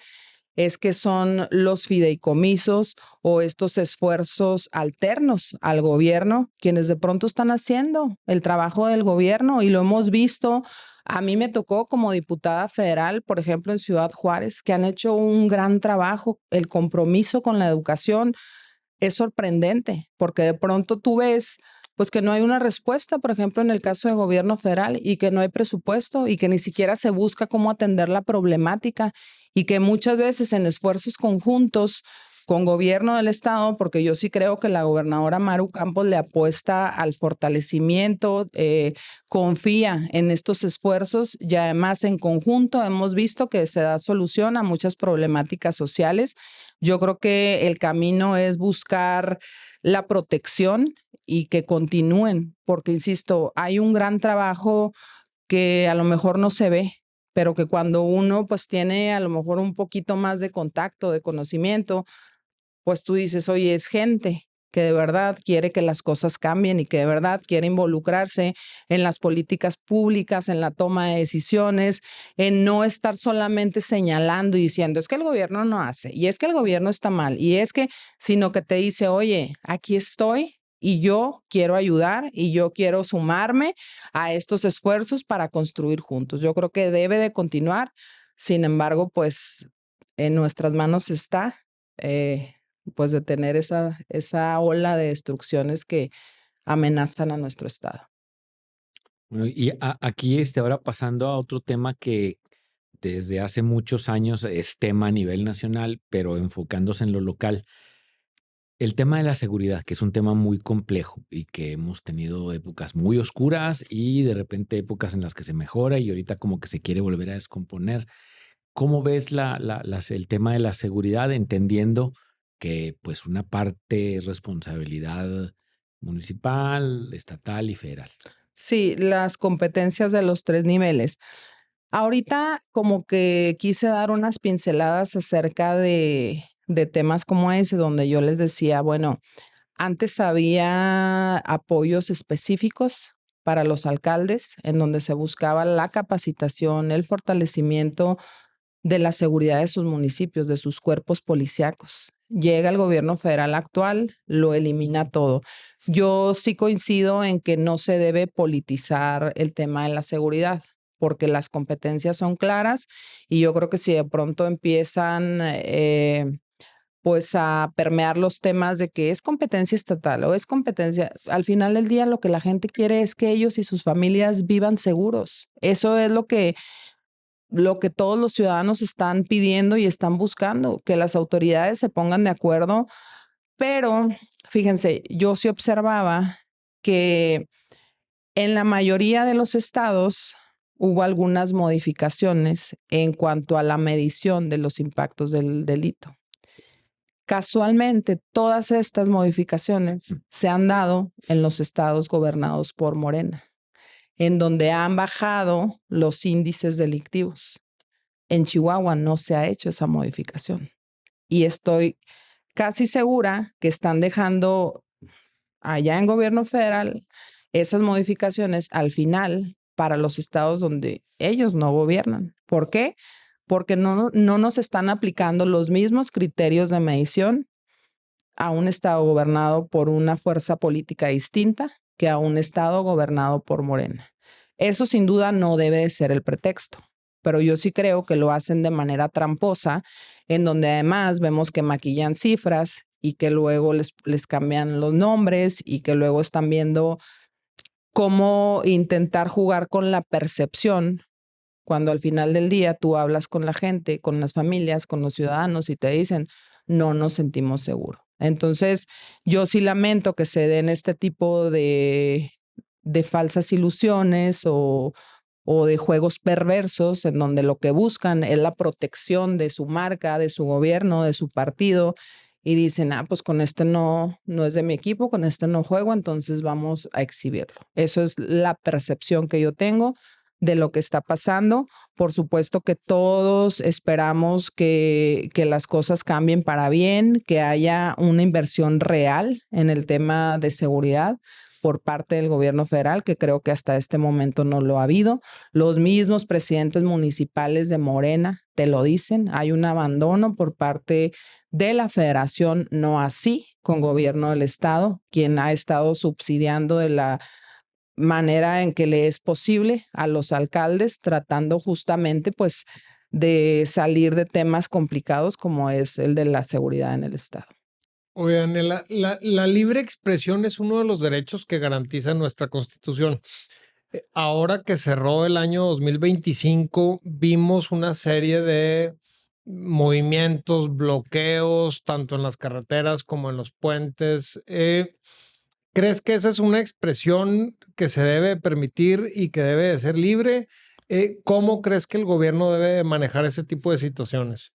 es que son los fideicomisos o estos esfuerzos alternos al gobierno quienes de pronto están haciendo el trabajo del gobierno y lo hemos visto. A mí me tocó como diputada federal, por ejemplo, en Ciudad Juárez, que han hecho un gran trabajo. El compromiso con la educación es sorprendente porque de pronto tú ves pues que no hay una respuesta, por ejemplo, en el caso de gobierno federal y que no hay presupuesto y que ni siquiera se busca cómo atender la problemática y que muchas veces en esfuerzos conjuntos con gobierno del estado, porque yo sí creo que la gobernadora Maru Campos le apuesta al fortalecimiento, confía en estos esfuerzos y además en conjunto hemos visto que se da solución a muchas problemáticas sociales. Yo creo que el camino es buscar la protección y que continúen, porque insisto, hay un gran trabajo que a lo mejor no se ve, pero que cuando uno pues tiene a lo mejor un poquito más de contacto, de conocimiento, pues tú dices, oye, es gente que de verdad quiere que las cosas cambien y que de verdad quiere involucrarse en las políticas públicas, en la toma de decisiones, en no estar solamente señalando y diciendo, es que el gobierno no hace, y es que el gobierno está mal, y es que, sino que te dice, oye, aquí estoy y yo quiero ayudar y yo quiero sumarme a estos esfuerzos para construir juntos. Yo creo que debe de continuar, sin embargo, pues en nuestras manos está. Pues detener esa ola de destrucciones que amenazan a nuestro estado. Bueno, y aquí ahora pasando a otro tema que desde hace muchos años es tema a nivel nacional, pero enfocándose en lo local. El tema de la seguridad, que es un tema muy complejo y que hemos tenido épocas muy oscuras y de repente épocas en las que se mejora y ahorita como que se quiere volver a descomponer. ¿Cómo ves el tema de la seguridad, entendiendo que pues una parte es responsabilidad municipal, estatal y federal? Sí, las competencias de los 3 niveles. Ahorita como que quise dar unas pinceladas acerca de temas como ese, donde yo les decía, bueno, antes había apoyos específicos para los alcaldes, en donde se buscaba la capacitación, el fortalecimiento de la seguridad de sus municipios, de sus cuerpos policíacos. Llega el gobierno federal actual, lo elimina todo. Yo sí coincido en que no se debe politizar el tema de la seguridad, porque las competencias son claras y yo creo que si de pronto empiezan pues a permear los temas de que es competencia estatal o es competencia, al final del día lo que la gente quiere es que ellos y sus familias vivan seguros. Eso es lo que todos los ciudadanos están pidiendo y están buscando, que las autoridades se pongan de acuerdo. Pero fíjense, yo sí observaba que en la mayoría de los estados hubo algunas modificaciones en cuanto a la medición de los impactos del delito. Casualmente, todas estas modificaciones se han dado en los estados gobernados por Morena, en donde han bajado los índices delictivos. En Chihuahua no se ha hecho esa modificación y estoy casi segura que están dejando allá en gobierno federal esas modificaciones al final para los estados donde ellos no gobiernan. ¿Por qué? Porque no nos están aplicando los mismos criterios de medición a un estado gobernado por una fuerza política distinta que a un estado gobernado por Morena. Eso sin duda no debe de ser el pretexto. pero yo sí creo que lo hacen de manera tramposa, en donde además vemos que maquillan cifras y que luego les cambian los nombres y que luego están viendo cómo intentar jugar con la percepción, cuando al final del día tú hablas con la gente, con las familias, con los ciudadanos y te dicen, no nos sentimos seguros. Entonces, yo sí lamento que se den este tipo de falsas ilusiones o de juegos perversos en donde lo que buscan es la protección de su marca, de su gobierno, de su partido, y dicen, pues con este no es de mi equipo, con este no juego, entonces vamos a exhibirlo. Eso es la percepción que yo tengo de lo que está pasando. Por supuesto que todos esperamos que las cosas cambien para bien, que haya una inversión real en el tema de seguridad por parte del gobierno federal, que creo que hasta este momento no lo ha habido. Los mismos presidentes municipales de Morena te lo dicen, hay un abandono por parte de la federación, no así con gobierno del estado, quien ha estado subsidiando de la manera en que le es posible a los alcaldes, tratando justamente pues de salir de temas complicados como es el de la seguridad en el estado. Oigan, la libre expresión es uno de los derechos que garantiza nuestra Constitución. Ahora que cerró el año 2025, vimos una serie de movimientos, bloqueos, tanto en las carreteras como en los puentes. ¿Crees que esa es una expresión que se debe permitir y que debe de ser libre? ¿Cómo crees que el gobierno debe manejar ese tipo de situaciones?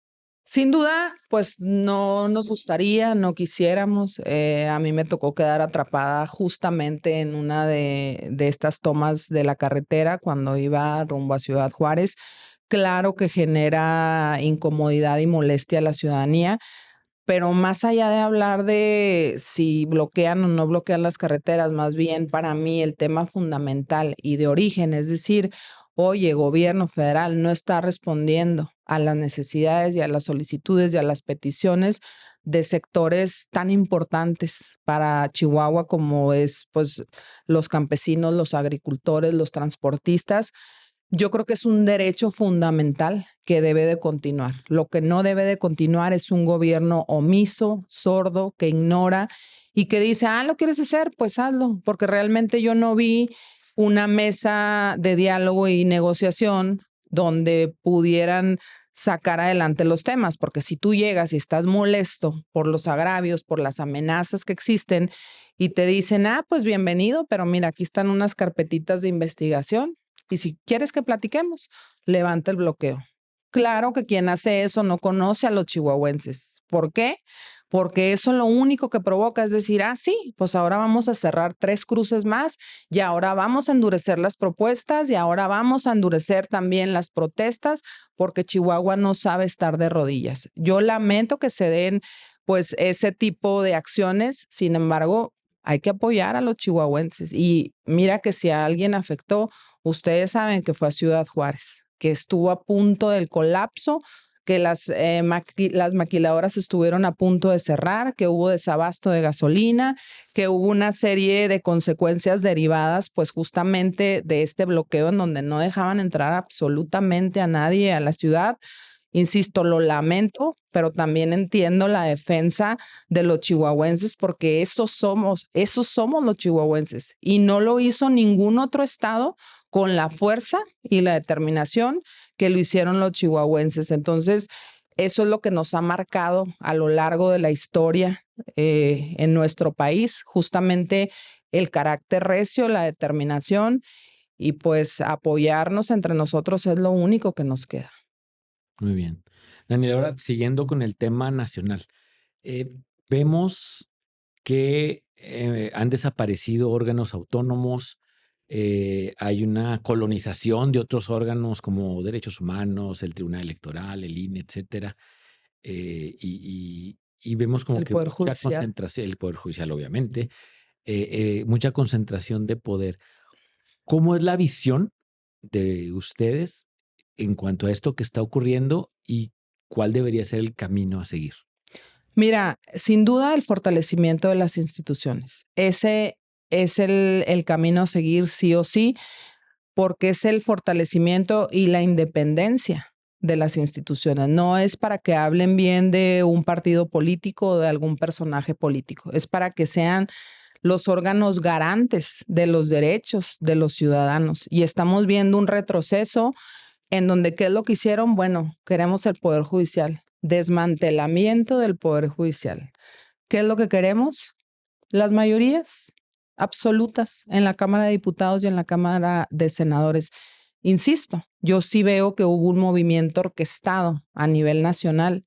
Sin duda, pues no nos gustaría, no quisiéramos. A mí me tocó quedar atrapada justamente en una de estas tomas de la carretera cuando iba rumbo a Ciudad Juárez. Claro que genera incomodidad y molestia a la ciudadanía, pero más allá de hablar de si bloquean o no bloquean las carreteras, más bien para mí el tema fundamental y de origen, es decir, oye, gobierno federal no está respondiendo a las necesidades y a las solicitudes y a las peticiones de sectores tan importantes para Chihuahua como es pues los campesinos, los agricultores, los transportistas. Yo creo que es un derecho fundamental que debe de continuar. Lo que no debe de continuar es un gobierno omiso, sordo, que ignora y que dice, ¿lo quieres hacer? Pues hazlo, porque realmente yo no vi una mesa de diálogo y negociación donde pudieran sacar adelante los temas, porque si tú llegas y estás molesto por los agravios, por las amenazas que existen y te dicen, pues bienvenido, pero mira, aquí están unas carpetitas de investigación y si quieres que platiquemos, levanta el bloqueo. Claro que quien hace eso no conoce a los chihuahuenses. ¿Por qué? Porque eso lo único que provoca es decir, sí, pues ahora vamos a cerrar 3 cruces más y ahora vamos a endurecer las propuestas y ahora vamos a endurecer también las protestas porque Chihuahua no sabe estar de rodillas. Yo lamento que se den pues ese tipo de acciones, sin embargo, hay que apoyar a los chihuahuenses y mira que si a alguien afectó, ustedes saben que fue a Ciudad Juárez, que estuvo a punto del colapso, que las maquiladoras estuvieron a punto de cerrar, que hubo desabasto de gasolina, que hubo una serie de consecuencias derivadas, pues justamente de este bloqueo en donde no dejaban entrar absolutamente a nadie a la ciudad. Insisto, lo lamento, pero también entiendo la defensa de los chihuahuenses porque esos somos los chihuahuenses y no lo hizo ningún otro estado con la fuerza y la determinación que lo hicieron los chihuahuenses. Entonces, eso es lo que nos ha marcado a lo largo de la historia en nuestro país, justamente el carácter recio, la determinación y pues apoyarnos entre nosotros es lo único que nos queda. Muy bien. Daniel, ahora siguiendo con el tema nacional, vemos que han desaparecido órganos autónomos, hay una colonización de otros órganos como derechos humanos, el Tribunal Electoral, el INE, etcétera, y vemos como que Poder mucha Judicial. concentración, el Poder Judicial obviamente, mucha concentración de poder. ¿Cómo es la visión de ustedes en cuanto a esto que está ocurriendo y cuál debería ser el camino a seguir? Mira, sin duda el fortalecimiento de las instituciones. Ese es el camino a seguir sí o sí, porque es el fortalecimiento y la independencia de las instituciones. No es para que hablen bien de un partido político o de algún personaje político, es para que sean los órganos garantes de los derechos de los ciudadanos. Y estamos viendo un retroceso en donde, ¿qué es lo que hicieron? Bueno, queremos el Poder Judicial, desmantelamiento del Poder Judicial. ¿Qué es lo que queremos? Las mayorías absolutas en la Cámara de Diputados y en la Cámara de Senadores. Insisto, yo sí veo que hubo un movimiento orquestado a nivel nacional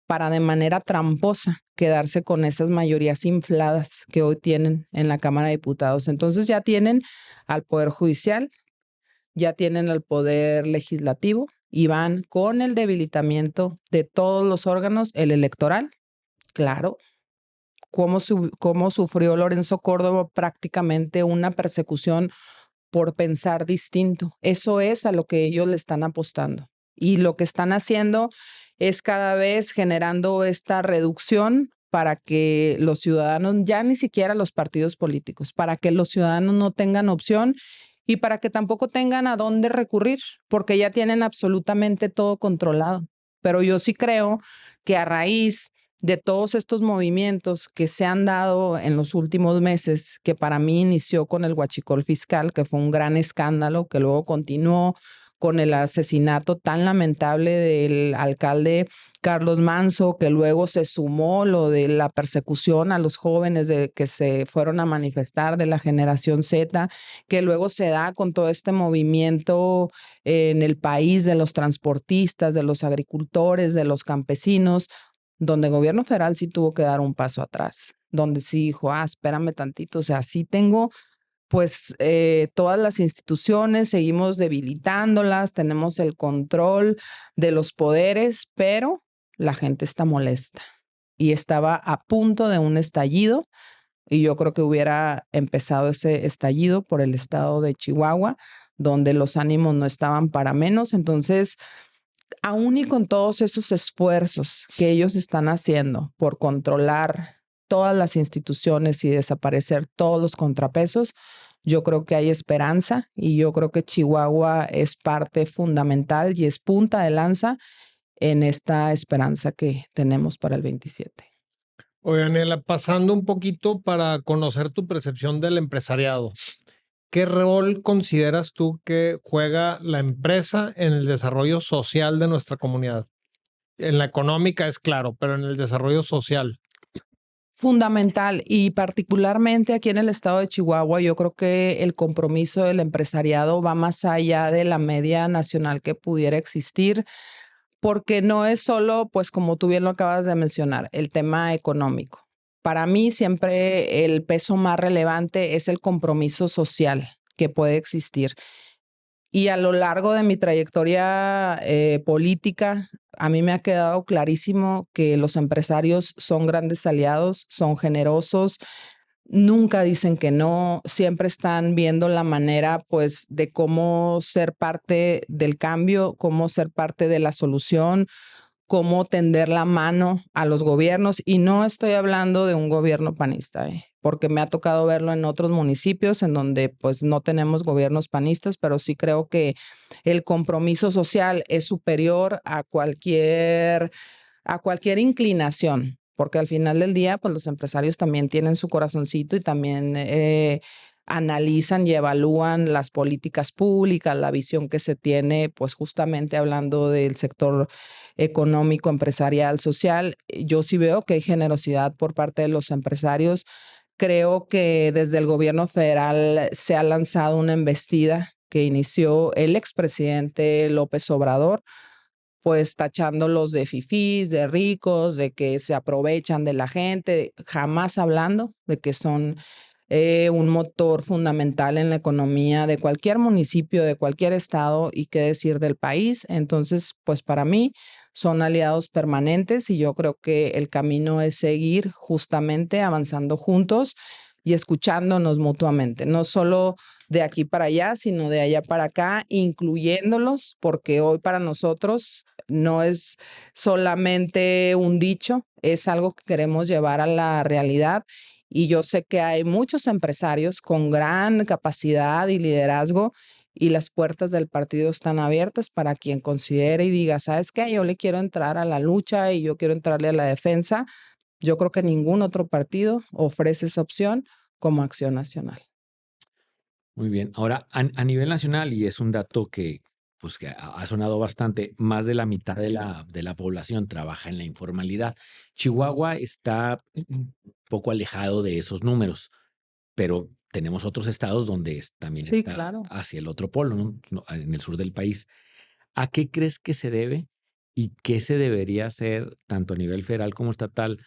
para de manera tramposa quedarse con esas mayorías infladas que hoy tienen en la Cámara de Diputados. Entonces ya tienen al Poder Judicial, ya tienen al Poder Legislativo y van con el debilitamiento de todos los órganos, el electoral, claro. Cómo sufrió Lorenzo Córdoba prácticamente una persecución por pensar distinto. Eso es a lo que ellos le están apostando. Y lo que están haciendo es cada vez generando esta reducción para que los ciudadanos, ya ni siquiera los partidos políticos, para que los ciudadanos no tengan opción y para que tampoco tengan a dónde recurrir, porque ya tienen absolutamente todo controlado. Pero yo sí creo que a raíz de todos estos movimientos que se han dado en los últimos meses, que para mí inició con el huachicol fiscal, que fue un gran escándalo, que luego continuó con el asesinato tan lamentable del alcalde Carlos Manzo, que luego se sumó lo de la persecución a los jóvenes que se fueron a manifestar de la generación Z, que luego se da con todo este movimiento en el país de los transportistas, de los agricultores, de los campesinos, donde el gobierno federal sí tuvo que dar un paso atrás, donde sí dijo, espérame tantito, o sea, sí tengo pues todas las instituciones, seguimos debilitándolas, tenemos el control de los poderes, pero la gente está molesta y estaba a punto de un estallido y yo creo que hubiera empezado ese estallido por el estado de Chihuahua, donde los ánimos no estaban para menos. Entonces, aún y con todos esos esfuerzos que ellos están haciendo por controlar todas las instituciones y desaparecer todos los contrapesos, yo creo que hay esperanza y yo creo que Chihuahua es parte fundamental y es punta de lanza en esta esperanza que tenemos para el 27. Oye, Anela, pasando un poquito para conocer tu percepción del empresariado. ¿Qué rol consideras tú que juega la empresa en el desarrollo social de nuestra comunidad? En la económica es claro, pero en el desarrollo social. Fundamental y particularmente aquí en el estado de Chihuahua, yo creo que el compromiso del empresariado va más allá de la media nacional que pudiera existir, porque no es solo, pues como tú bien lo acabas de mencionar, el tema económico. Para mí siempre el peso más relevante es el compromiso social que puede existir. Y a lo largo de mi trayectoria política, a mí me ha quedado clarísimo que los empresarios son grandes aliados, son generosos, nunca dicen que no, siempre están viendo la manera, pues, de cómo ser parte del cambio, cómo ser parte de la solución, cómo tender la mano a los gobiernos. Y no estoy hablando de un gobierno panista, porque me ha tocado verlo en otros municipios en donde pues no tenemos gobiernos panistas, pero sí creo que el compromiso social es superior a cualquier inclinación, porque al final del día pues los empresarios también tienen su corazoncito y también analizan y evalúan las políticas públicas, la visión que se tiene, pues justamente hablando del sector económico, empresarial, social. Yo sí veo que hay generosidad por parte de los empresarios. Creo que desde el gobierno federal se ha lanzado una embestida que inició el expresidente López Obrador, pues tachándolos de fifís, de ricos, de que se aprovechan de la gente, jamás hablando de que son un motor fundamental en la economía de cualquier municipio, de cualquier estado y qué decir del país. Entonces, pues para mí son aliados permanentes y yo creo que el camino es seguir justamente avanzando juntos y escuchándonos mutuamente, no solo de aquí para allá, sino de allá para acá, incluyéndolos, porque hoy para nosotros no es solamente un dicho, es algo que queremos llevar a la realidad. Y yo sé que hay muchos empresarios con gran capacidad y liderazgo y las puertas del partido están abiertas para quien considere y diga, ¿sabes qué? Yo le quiero entrar a la lucha y yo quiero entrarle a la defensa. Yo creo que ningún otro partido ofrece esa opción como Acción Nacional. Muy bien. Ahora, a nivel nacional, y es un dato que, pues, que ha sonado bastante, más de la mitad de la población trabaja en la informalidad. Chihuahua está un poco alejado de esos números, pero tenemos otros estados donde también Sí, está claro. hacia el otro polo, ¿no? En el sur del país. ¿A qué crees que se debe y qué se debería hacer tanto a nivel federal como estatal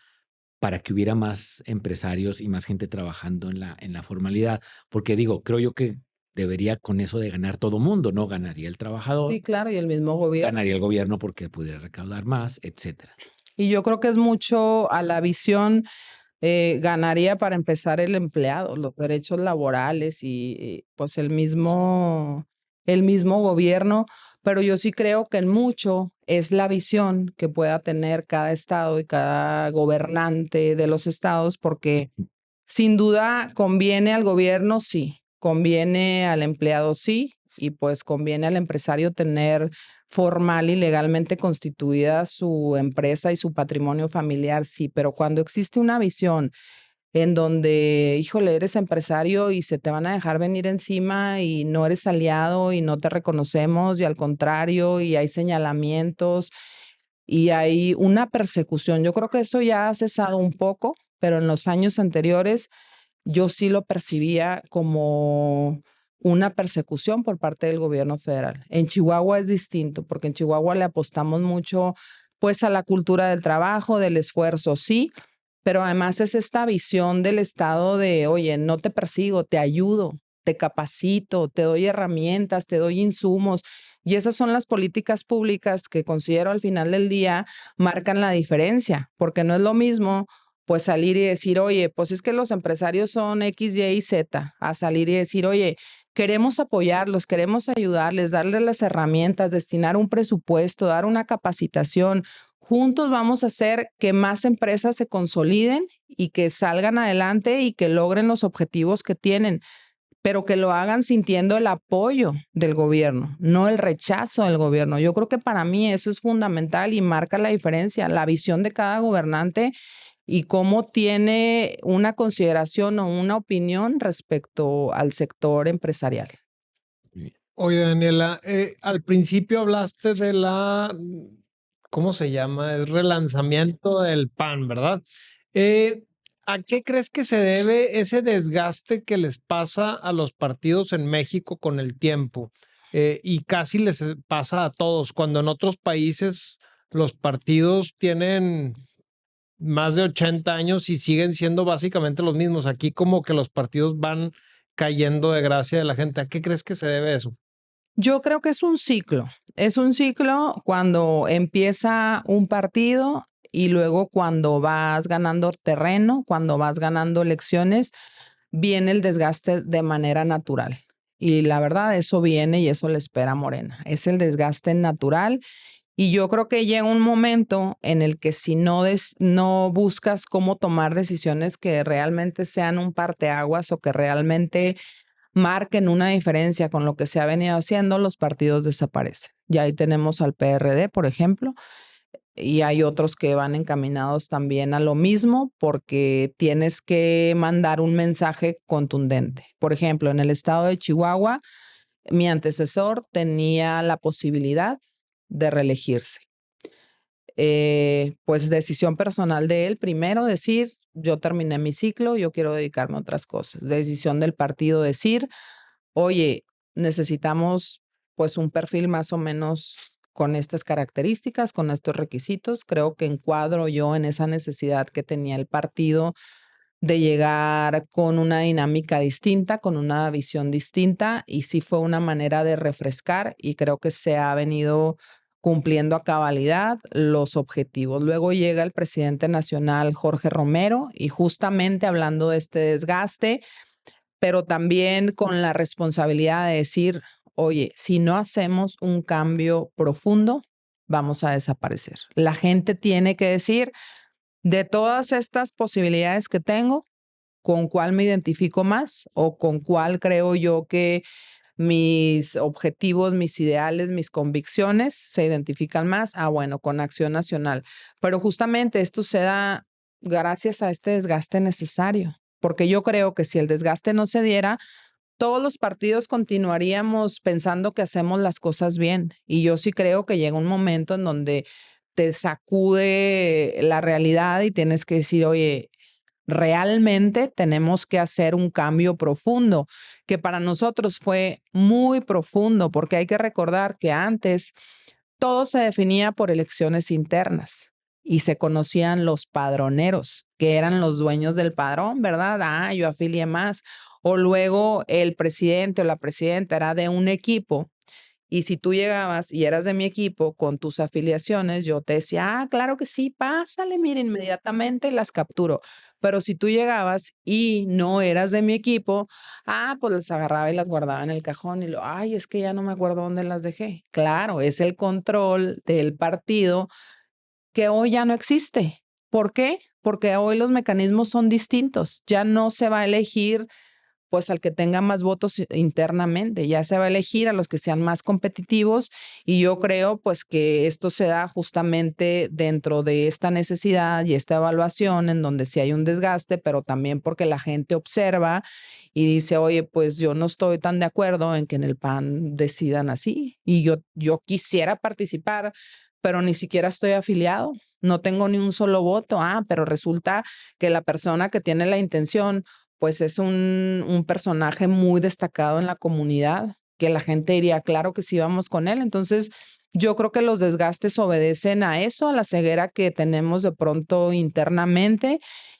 para que hubiera más empresarios y más gente trabajando en la formalidad? Porque digo, creo yo que debería con eso de ganar todo mundo, ¿no? Ganaría el trabajador, Sí, claro, y el mismo gobierno. ganaría el gobierno porque pudiera recaudar más, etcétera. Y yo creo que es mucho a la visión, ganaría para empezar el empleado, los derechos laborales y, pues el mismo gobierno, pero yo sí creo que en mucho es la visión que pueda tener cada estado y cada gobernante de los estados, porque sin duda conviene al gobierno, sí, conviene al empleado, sí, y pues conviene al empresario tener formal y legalmente constituida su empresa y su patrimonio familiar, sí, pero cuando existe una visión en donde, híjole, eres empresario y se te van a dejar venir encima y no eres aliado y no te reconocemos y al contrario, y hay señalamientos y hay una persecución. Yo creo que eso ya ha cesado un poco, pero en los años anteriores yo sí lo percibía como una persecución por parte del gobierno federal. En Chihuahua es distinto, porque en Chihuahua le apostamos mucho, pues, a la cultura del trabajo, del esfuerzo, sí, pero además es esta visión del Estado de, oye, no te persigo, te ayudo, te capacito, te doy herramientas, te doy insumos. Y esas son las políticas públicas que considero al final del día marcan la diferencia, porque no es lo mismo pues salir y decir, oye, pues es que los empresarios son X, Y y Z, a salir y decir, oye, queremos apoyarlos, queremos ayudarles, darles las herramientas, destinar un presupuesto, dar una capacitación. Juntos vamos a hacer que más empresas se consoliden y que salgan adelante y que logren los objetivos que tienen, pero que lo hagan sintiendo el apoyo del gobierno, no el rechazo del gobierno. Yo creo que para mí eso es fundamental y marca la diferencia, la visión de cada gobernante y cómo tiene una consideración o una opinión respecto al sector empresarial. Oye, Daniela, al principio hablaste de ¿cómo se llama? El relanzamiento del PAN, ¿verdad? ¿A qué crees que se debe ese desgaste que les pasa a los partidos en México con el tiempo? Y casi les pasa a todos, cuando en otros países los partidos tienen más de 80 años y siguen siendo básicamente los mismos. Aquí como que los partidos van cayendo de gracia de la gente. ¿A qué crees que se debe eso? Yo creo que es un ciclo cuando empieza un partido y luego cuando vas ganando terreno, cuando vas ganando elecciones, viene el desgaste de manera natural. Y la verdad, eso viene y eso le espera a Morena. Es el desgaste natural. Y yo creo que llega un momento en el que si no buscas cómo tomar decisiones que realmente sean un parteaguas o que realmente marquen una diferencia con lo que se ha venido haciendo, los partidos desaparecen. Y ahí tenemos al PRD, por ejemplo, y hay otros que van encaminados también a lo mismo porque tienes que mandar un mensaje contundente. Por ejemplo, en el estado de Chihuahua, mi antecesor tenía la posibilidad de reelegirse. Pues decisión personal de él, primero decir, yo terminé mi ciclo, yo quiero dedicarme a otras cosas. Decisión del partido decir, oye, necesitamos pues un perfil más o menos con estas características, con estos requisitos. Creo que encuadro yo en esa necesidad que tenía el partido de llegar con una dinámica distinta, con una visión distinta, y sí fue una manera de refrescar y creo que se ha venido cumpliendo a cabalidad los objetivos. Luego llega el presidente nacional Jorge Romero y justamente hablando de este desgaste, pero también con la responsabilidad de decir, oye, si no hacemos un cambio profundo, vamos a desaparecer. La gente tiene que decir, de todas estas posibilidades que tengo, ¿con cuál me identifico más o con cuál creo yo que mis objetivos, mis ideales, mis convicciones se identifican más, bueno, con Acción Nacional. Pero justamente esto se da gracias a este desgaste necesario, porque yo creo que si el desgaste no se diera, todos los partidos continuaríamos pensando que hacemos las cosas bien. Y yo sí creo que llega un momento en donde te sacude la realidad y tienes que decir, oye, realmente tenemos que hacer un cambio profundo, que para nosotros fue muy profundo, porque hay que recordar que antes todo se definía por elecciones internas y se conocían los padroneros, que eran los dueños del padrón, ¿verdad? Yo afilié más. O luego el presidente o la presidenta era de un equipo y si tú llegabas y eras de mi equipo con tus afiliaciones, yo te decía, claro que sí, pásale, mira, inmediatamente las capturo. Pero si tú llegabas y no eras de mi equipo, pues las agarraba y las guardaba en el cajón y es que ya no me acuerdo dónde las dejé. Claro, es el control del partido que hoy ya no existe. ¿Por qué? Porque hoy los mecanismos son distintos. Ya no se va a elegir pues al que tenga más votos internamente, ya se va a elegir a los que sean más competitivos y yo creo pues que esto se da justamente dentro de esta necesidad y esta evaluación en donde sí hay un desgaste, pero también porque la gente observa y dice, oye, pues yo no estoy tan de acuerdo en que en el PAN decidan así y yo quisiera participar, pero ni siquiera estoy afiliado. No tengo ni un solo voto, pero resulta que la persona que tiene la intención pues es un personaje muy destacado en la comunidad, que la gente diría, claro que sí, vamos con él. Entonces, yo creo que los desgastes obedecen a eso, a la ceguera que tenemos de pronto internamente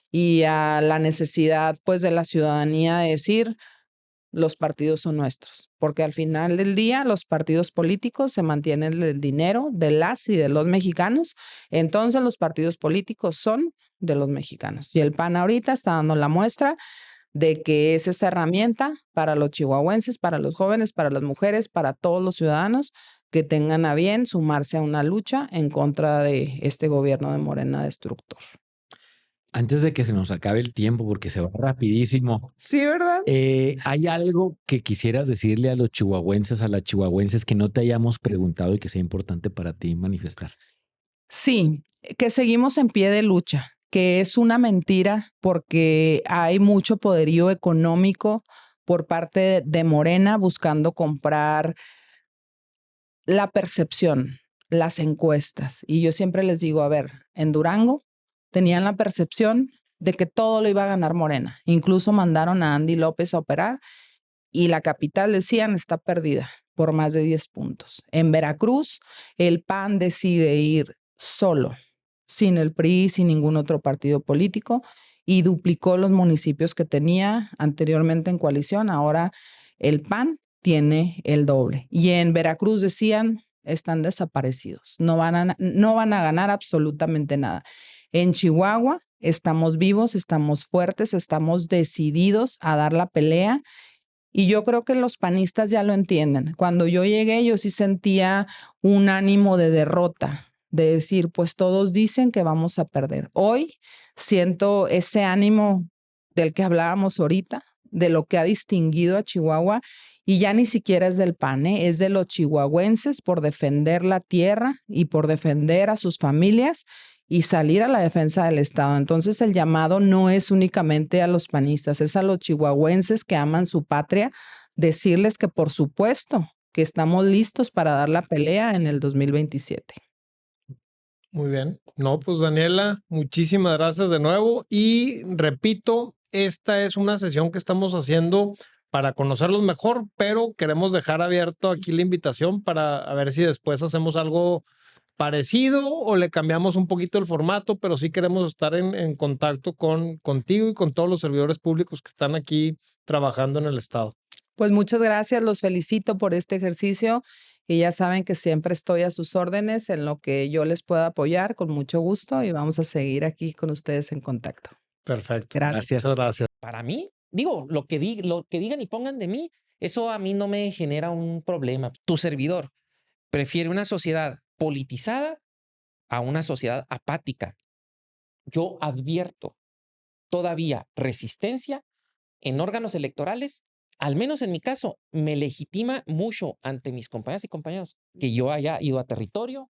y a la necesidad, pues, de la ciudadanía de decir, los partidos son nuestros, porque al final del día los partidos políticos se mantienen del dinero de las y de los mexicanos, entonces los partidos políticos son de los mexicanos. Y el PAN ahorita está dando la muestra de que es esa herramienta para los chihuahuenses, para los jóvenes, para las mujeres, para todos los ciudadanos que tengan a bien sumarse a una lucha en contra de este gobierno de Morena destructor. Antes de que se nos acabe el tiempo, porque se va rapidísimo. Sí, ¿verdad? ¿Hay algo que quisieras decirle a los chihuahuenses, a las chihuahuenses que no te hayamos preguntado y que sea importante para ti manifestar? Sí, que seguimos en pie de lucha, que es una mentira porque hay mucho poderío económico por parte de Morena buscando comprar la percepción, las encuestas. Y yo siempre les digo, a ver, en Durango tenían la percepción de que todo lo iba a ganar Morena. Incluso mandaron a Andy López a operar y la capital, decían, está perdida por más de 10 puntos. En Veracruz, el PAN decide ir solo, sin el PRI, sin ningún otro partido político, y duplicó los municipios que tenía anteriormente en coalición. Ahora el PAN tiene el doble. Y en Veracruz decían, están desaparecidos, no van a ganar absolutamente nada. En Chihuahua estamos vivos, estamos fuertes, estamos decididos a dar la pelea. Y yo creo que los panistas ya lo entienden. Cuando yo llegué, yo sí sentía un ánimo de derrota, de decir, pues todos dicen que vamos a perder. Hoy siento ese ánimo del que hablábamos ahorita, de lo que ha distinguido a Chihuahua, y ya ni siquiera es del PAN, es de los chihuahuenses por defender la tierra y por defender a sus familias y salir a la defensa del Estado. Entonces el llamado no es únicamente a los panistas, es a los chihuahuenses que aman su patria, decirles que por supuesto que estamos listos para dar la pelea en el 2027. Muy bien. No, pues Daniela, muchísimas gracias de nuevo. Y repito, esta es una sesión que estamos haciendo para conocerlos mejor, pero queremos dejar abierto aquí la invitación para a ver si después hacemos algo parecido o le cambiamos un poquito el formato, pero sí queremos estar en contacto contigo y con todos los servidores públicos que están aquí trabajando en el estado. Pues muchas gracias, los felicito por este ejercicio y ya saben que siempre estoy a sus órdenes en lo que yo les pueda apoyar con mucho gusto y vamos a seguir aquí con ustedes en contacto. Perfecto. Gracias. Muchas gracias. Para mí, digo, lo que digan y pongan de mí, eso a mí no me genera un problema. Tu servidor prefiere una sociedad politizada a una sociedad apática. Yo advierto todavía resistencia en órganos electorales al menos en mi caso, me legitima mucho ante mis compañeras y compañeros que yo haya ido a territorio,